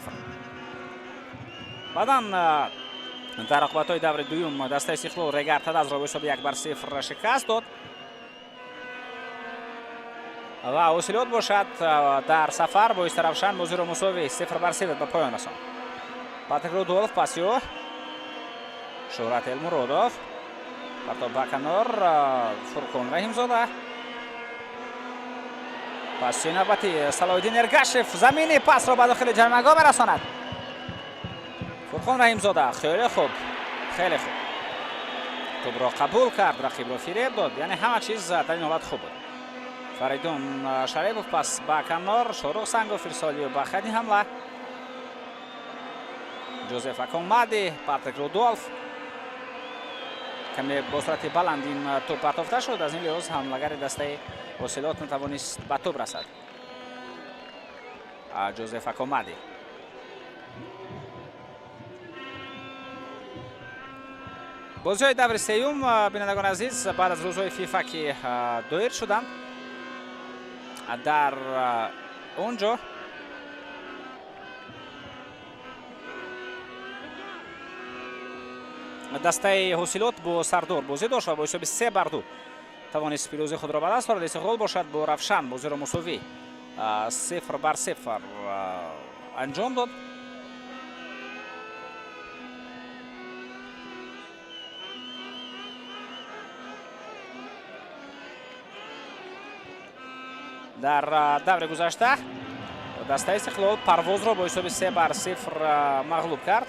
بعدا در رقابت‌های دور دوم دسته استقلال رگرتداز را به حساب 1-0 شکست داد و اوسیلات باشد در سفر با استرافشن بازی را مساوی 0-0 به پایان رساند. پاتریک رودولف پاسیو، شهرت المرادوف، پرتاب به کنار فرقان رحیمزاده، پس نوبتی صلاح‌الدین ارگاشف زمینی پس را به داخل جریمه‌گاه برساند. فرقان رحیمزاده خیلی خوب توپ را قبول کرد، رقیب را فریب داد، یعنی همه چیز در این حالت خوب بود. فریدون شریپوف پس به کنار، شاروخ سنگوف ارسالی و به خط حمله جوزف اکامادی، پاتریک رودولف کمی با سرعت بلند این توپ پرتافته شد. از این لحاظ حملهگر دسته اوسیلات نتوانست به توپ رسد. جوزف اکامادی بازی‌های دور سوم بینندگان عزیز بعد از روزهای فیفا که دایر شدند در اونجا دسته حاصلات با سردار بازی داشت و با حساب 3-2 توانست پیروزی خود را به دست آورد. استقلال باشد با رفشن بازی را مساوی 0-0 انجام داد. در دور گذشته دسته استقلال پرواز را با حساب 3-0 مغلوب کرد.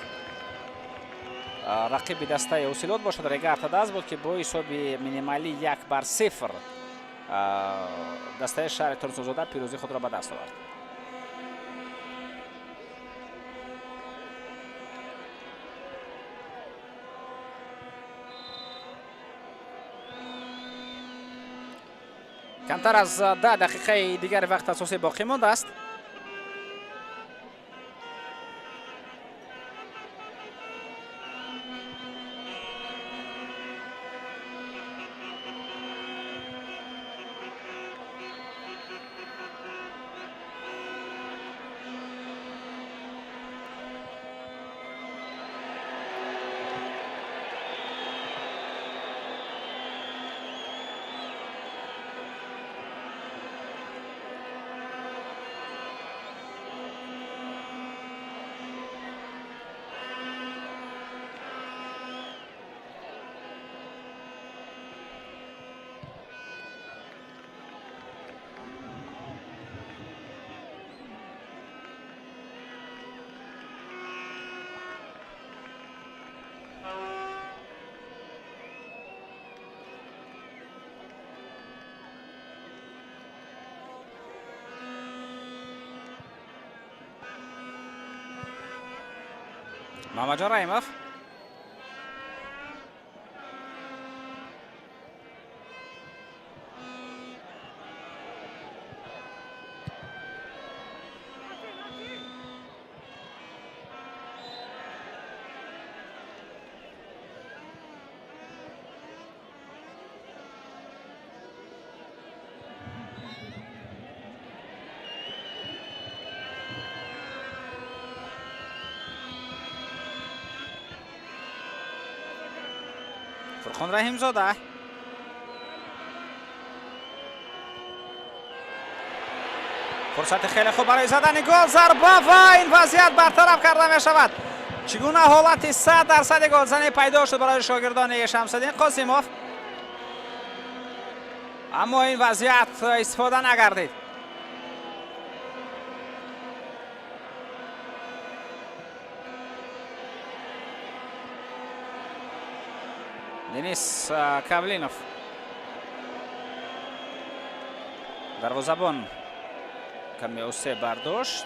رقیب دسته اوسیلوت باشد ریگار تداز بود که با حساب مینیمالی 1-0 دسته شهر ترسوزاده پیروزی خود را به دست آورد. کمتر از 10 دقیقه دیگر وقت اساسی باقی مانده است. محمد جان رحیموف فرخان رحیم زاده فرصت خیلی خوب برای زدن گل، ضربه و این وضعیت برطرف کرده می شود. چگونه حالت 100% گلزنی پیدا شد برای شاگردان شمس‌الدین قاسموف، اما این وضعیت استفاده نگردید. دنیس کابلینوف دروازه‌بان کمی اوسه برداشت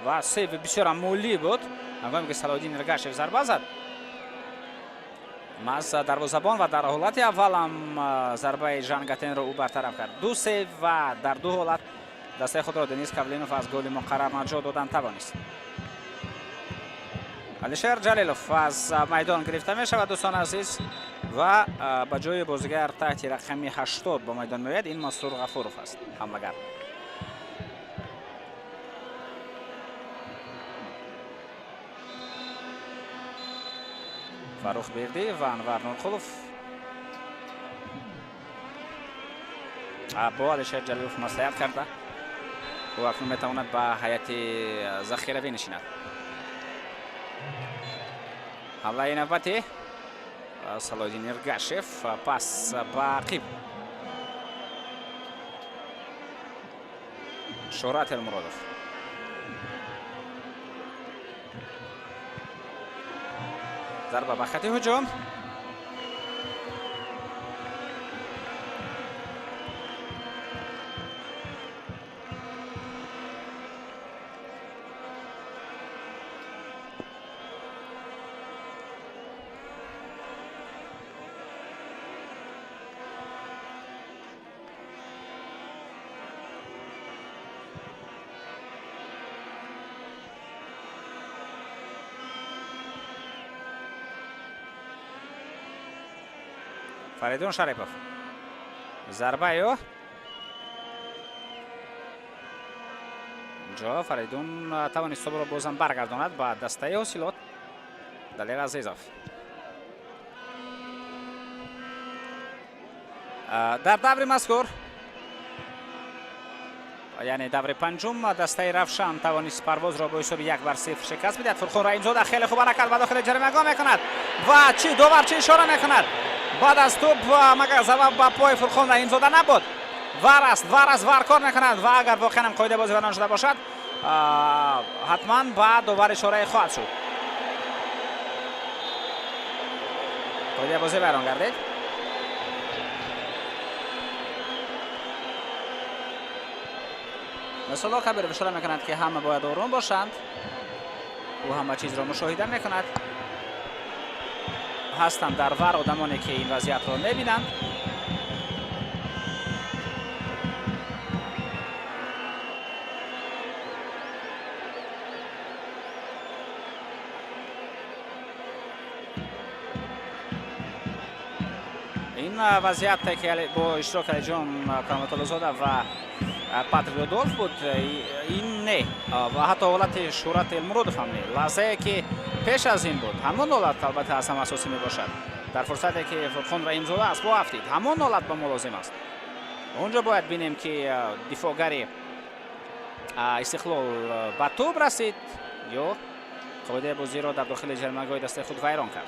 و سیو بسیار مولی بود هنگامی که صلاح‌الدین ارگاشف ضربه زد. از دروازه‌بان و در حالت اول هم ضربه ژانگاتن را او برطرف کرد. 2 سیو و در 2 حالت دسته خود را دنیس کابلینوف از گل مقرر نجات دادن توانست. علیشیر جلیلوف از میدان گرفته می شود دوستان عزیز و به جای بازیگر تحت رقمی 80 با میدان میآید. این مسرور غفورов است حمله‌گر. فاروق بیردی و انور نورخولوف با علیشیر جلیلوف مصلحت کرده و اکنون میتواند به هیئت ذخیروی نشیند. حمله نوبتی صلاح‌الدین ارگاشف پاس به عقیب شهرت المرادوف ضربه به خط هجوم فریدون شریپوف ضربه اینجا فریدون توانست توپ را بازم برگرداند به دسته اوسیلوت دلیل عزیزوف. در دور مذکور یعنی دور پنجم دسته رفشان توانست پرواز را با حساب 1-0 شکست بدهد. فرخان رحیم‌زاده خیلی خوب حرکت به داخل جریمه گام میکند و چی دوبار چی اشاره میکند بعد از توپ مگر ضربه با پای فرخان رحیمزاده نبود. وار است، وار کار نکند و اگر واقعا هم قاعده بازی وران شده باشد حتما بعد دوباره اشاره خواهد شد. قاعده بازی وران گردید. مثلا کبیر اشاره میکند که همه باید آروم باشند. او همه چیز را مشاهده میکند. هستند در ور آدمانی که این وضعیت را میبینند. این وضعیت که با اشتراک علی جان کرامت زاده و پاتریک رودولف بود این نه و حتی حالت شهرت المرودف هم نه. لحظه که پیش از این بود همون حالت البته از هم اساسی می باشد. در فرصتی که فرخان رحیمزاده است با افتید همون حالت با ملازم است. اونجا باید بینیم که دفاعگری استقلال به توپ رسید یا قاعده بازی را در داخل جریمه‌گاه دسته خود ویران کرد.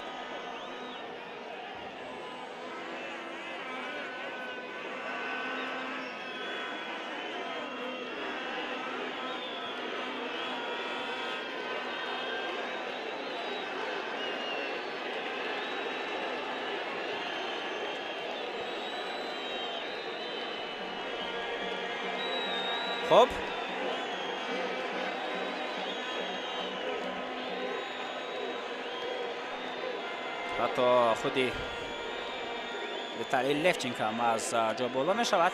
خب حتی خودی ویتالی لفچینکو هم از جا بالا می شود.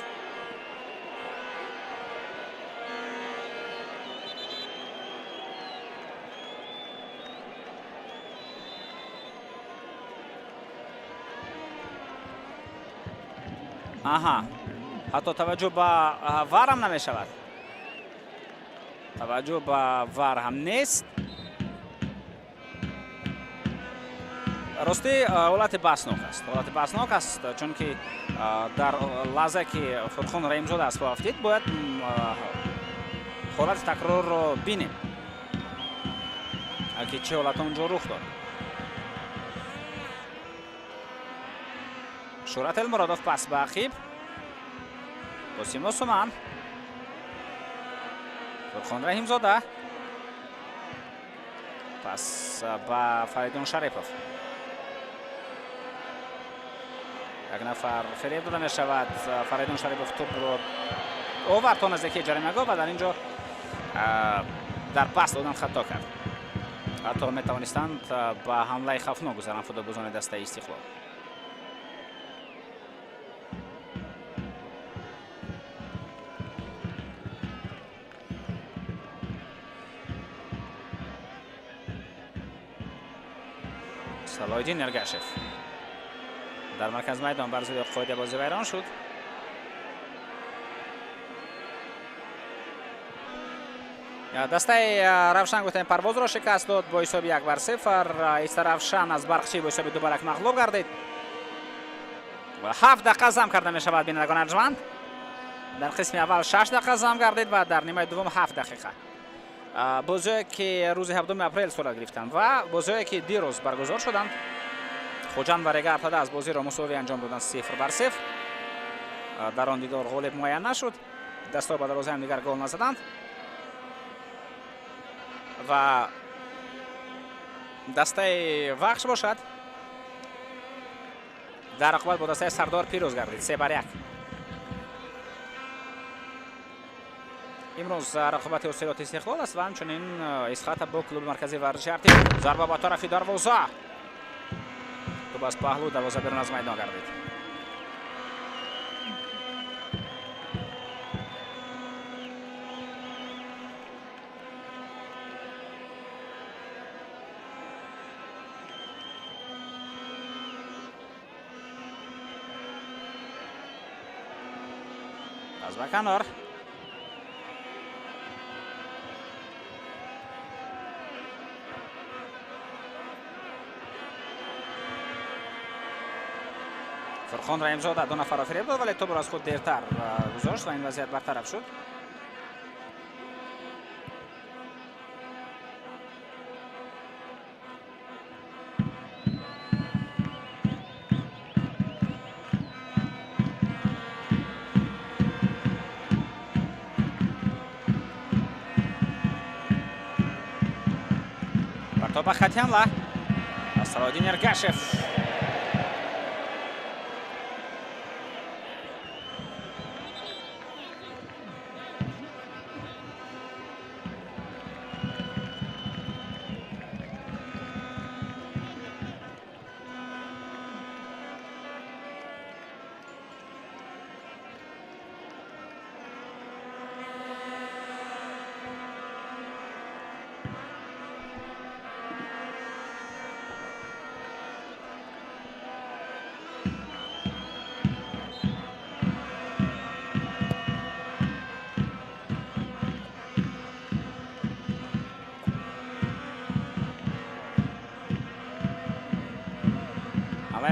حتی توجه به وار هم نمی شود. توجه به وار هم نیست. راستی حالت بحثناک است چون که در لحظه که فرخان رحیمزاده است افتید باید حالت تکرار رو بینیم که چه حالت اونجا رخ داد. شهرت المرادف پس به عقیب قاسم عثمان فرخان رحیمزاده پس به فریدون شریفوف. یک نفر فریب داده می شود. فریدون شریفوف توپ رو آورد تا نزدیکی جریمه‌گاه و در اینجا در پس دادن خطا کرد. حتی می توانستند به حمله خوفناک گذارند فوتبالبازان دسته استقلال. صلاح‌الدین ارگشف در مرکز میدان بر ضد قاعده بازی ویران شد. دسته روشن گفتن پرواز را شکست داد با حساب 1-0. ایست روشن از برقچی با حساب 2-1 مغلوب گردید و 7 دقیقه زم کرده می شود بینندگان ارجمند. در قسم اول 6 دقیقه زم گردید و در نیمه دوم 7 دقیقه. بازی که روز 7 اپریل صورت گرفتند و بازی که دیروز برگزار شدند خوجند و رگه ابتدا از بازی را مساوی انجام دادند 0-0. در آن دیدار غالب معین نشد. دستا به دروازه هم دیگر گل نزدند و دسته وخش باشد در عقبت با دسته سردار پیروز گردید 3-1. امروز رقابت استعداد استقلال است و همچنین اسقاط با کلوب مرکزی ورزشی ارتش. ضربه با طرف دروازه تو باز پهلو دروازه بیرون از میدان گردید. از به کنار فرخان رحیمزاده 2 نفر را فریب داد ولی توپ را از خود دیرتر گذاشت و این وضعیت برطرف شد. ба хати ҳамла. Салоҳиддин Эргашев.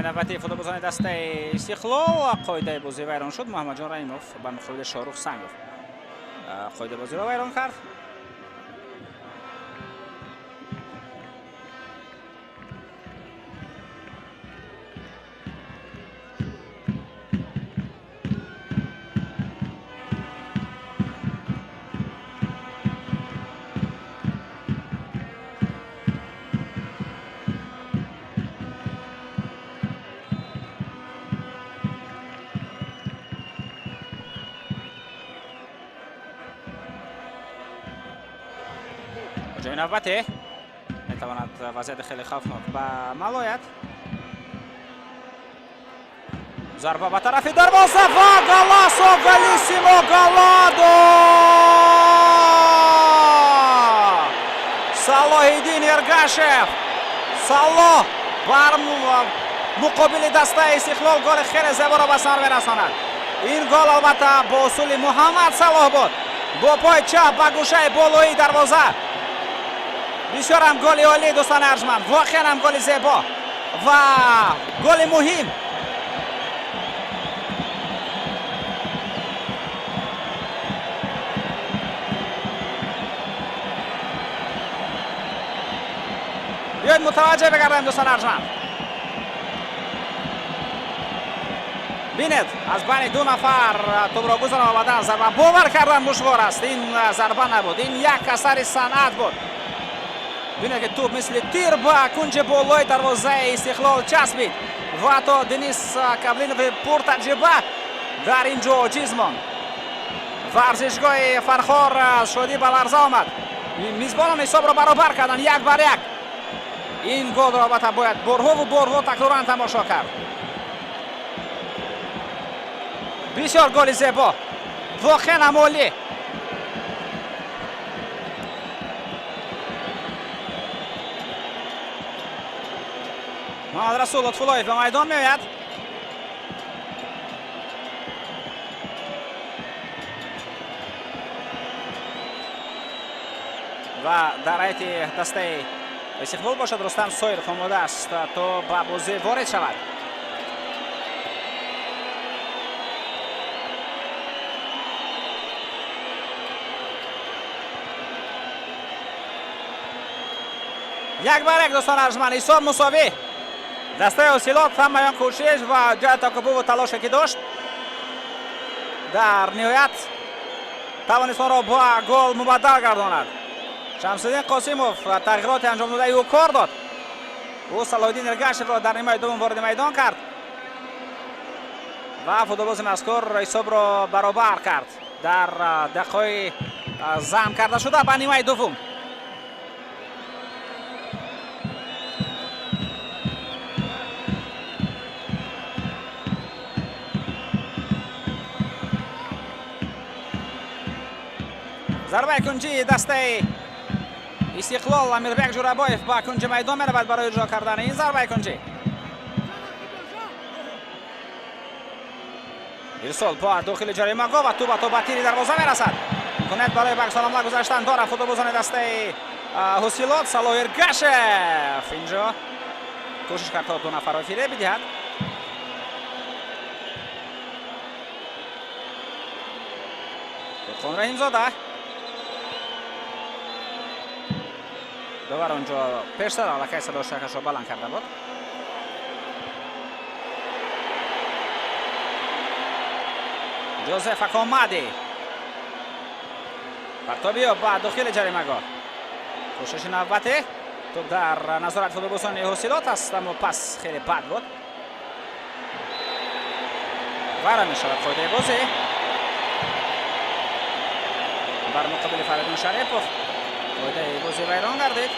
навбати футболбозони дастаи Истиқлол. қоидаи бозӣ вайрон шуд. Муҳаммадҷон Раимов бар муқобили Шорух Сангов қоидаи бозиро вайрон кард. ҷои навбате метавонад вазъияти хеле хавфнок ба амал ояд. зарба ба тарафи дарвоза ва голасо голиссимо голадо! Салоҳиддин Эргашев. Салоҳ бар муқобили дастаи Истиқлол голи хеле зеборо ба сар мерасонад. ин гол албатта бо усули Муҳаммад Салоҳ буд. бо пои чап ба гӯшаи болоии дарвоза. бисёр ҳам голи олӣ дӯстони арҷманд. воқеан ҳам голи зебо ва голи муҳим. بیاید متوجه بگردیم دوستان ارجمند. بینید از بین دو نفر توپ گذار آوردن. ضربه باور کردن دشوار است. این ضربه نبود، این یک اثر صنعت بود. بینید که توپ مثل تیر به کنج بالای دروازه استقلال چسبید و تا دنیس کابلینوف پرتجربه در اینجا عاجز ماند. ورزشگاه فرخار از شادی به لرزه آمد. میزبانان حساب را برابر کردن 1-1. این گل را البته باید بارها و بارها تکرارا تماشا کرد. بسیار گل زیبا، واقعا عالی. محمد رسول لطف‌اللهی به میدان میآید. و در حیات دسته استقلال باشد رستم سویر آماده است تا به بازی وارد شود. یک بر یک دوستان ارجمند، حساب مساوی. دسته اصیلات هم میان کوشش و جای تکاپو و تلاشی که داشت در نهایت توانست آن را با گل مبدل گرداند. شمس‌الدین قاسموف تغییرات انجام داده او کار داد. او صلاح‌الدین ارگشف را در نیمه دوم وارد میدان کرد و فوتبالباز مذکور حساب را برابر کرد در دقایق ضم کرده شده به نیمه دوم. ضربه کنجی دسته استقلال. امیربک جوراباєв با کنج میدان میرود برای اجرا کردن این ضربه کنجی. ارسال با داخل جریمه و تو به تیر دروازه میرسد. امکانیت برای بک سلاملا گذاشتن داره فوتبالبازان دسته حاصلات. صلاح ارگشف اینجا کوشش کرد تا دو نفر را فیره بدهد. خون رحیم زاده دوباره اونجا پیشتر علاقه صدا شکش را بلند کرده بود. جوزف اکامادی پرتابی با داخل جریمه‌گاه. کوشش نوبتی توپ در نظارت فوتبالبازان حاصلات است، اما پس خیلی بد بود. وارد می شود فایده بازی بر مقابل فریدون شریپوف. فایده بازی ویران گردید.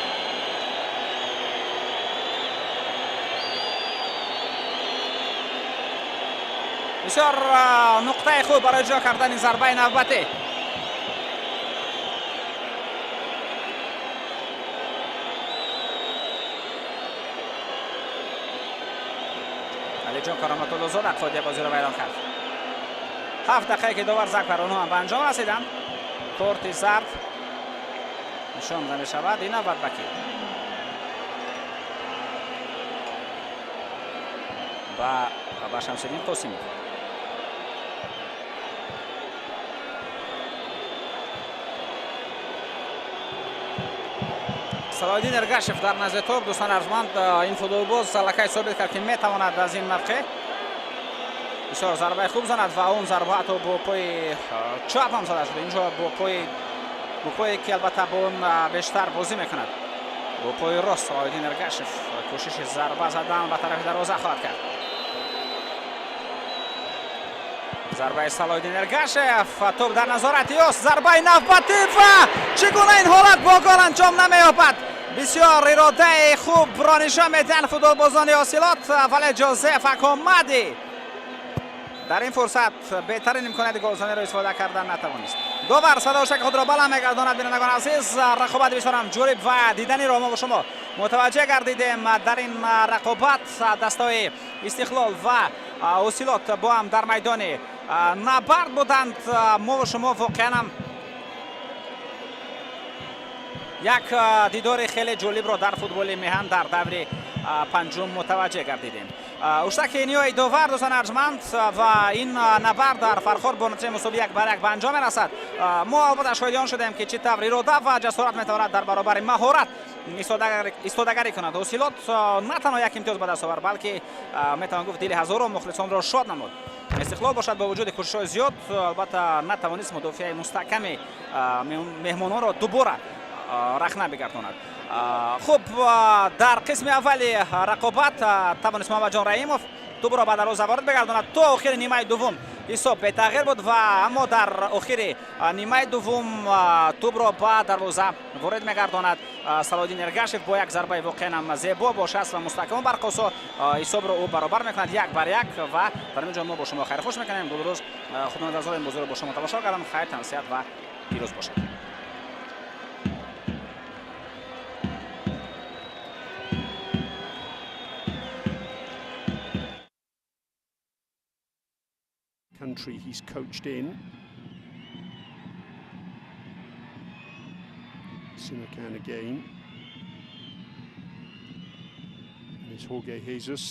بسیار نقطه خوب برای جا کردن ضربه نوبتی. علی جان کرامت‌الله زاده فایده بازی را ویران کرد. 7 دقیقه که داور زک بر آنها هم به انجام رسیدند. کورت زرد نشان داده شود. این نوبت بکی با شمس‌الدین قاسمی. صلاح‌الدین ارگاشف در نزد توپ. دوستان ارجمند، این فوتبالباز لکه ثابت کرد که میتواند از این موقع بسیار ضربه خوب زند و اون ضربه تو با پای چپ هم زده شده. اینجا با پای که البته با اون بیشتر بازی میکند. با پای راست صلاح‌الدین ارگاشف کوشش ضربه زدن به طرف دروازه خواهد کرد. ضربه صلاح‌الدین ارگاشف، توپ در نظارت یوست. ضربه نوبتی و چگونه این حالت با گل انجام نمی‌یابد. بسیار اراده خوب را نشان میدن فوتبالبازان حاصلات، ولی جوزف اکامدی در این فرصت بهترین امکانات گلزنی را استفاده کردن نتوانست. داور صداوشک خود را بلند میگرداند. بینندگان عزیز، رقابت بسیار هم جالب و دیدنی را ما با شما متوجه گردیدیم. در این رقابت دستای استقلال و حاصلات با هم در میدان نبرد بودند. ما و شما واقعا هم یک دیدار خیلی جالب را در فوتبال میهن در دور پنجم متوجه گردیدیم. اشتک نیای داور دوستان ارجمند و این نبرد در فرخار با نتیجه مساوی 1-1 به انجام میرسد. ما البته شاهدان شدیم که چه طور اراده و جسارت میتواند در برابر مهارت ایستادگی کند. حاصلات نه تنها یک امتیاز به دست آورد، بلکه میتوان گفت دل هزاران مخلصان را شاد نمود. استقلال باشد با وجود کوشش‌های زیاد البته نتوانست مدافع مستحکم مهمانان را دوباره رخنه بگرداند. خوب، در قسم اولی رقابت توانست محمد جان رحیموف توپ را به دروازه وارد بگرداند. تا آخر نیمه دوم حساب به تغییر بود و اما در آخر نیمه دوم توپ را به دروازه وارد میگرداند. صلاح‌الدین ارگاشف با یک ضربه واقعا هم زیبا با شست و مستحکم برقصا حساب را او برابر میکند 1-1 و در اینجا ما با شما خیر خوش میکنیم. دو روز خداوند عزیز این بازی را با شما تماشا کردم. خیر، تنصیحت و پیروز باشید. Country he's coached in. Simakan again. And it's Jorge Jesus.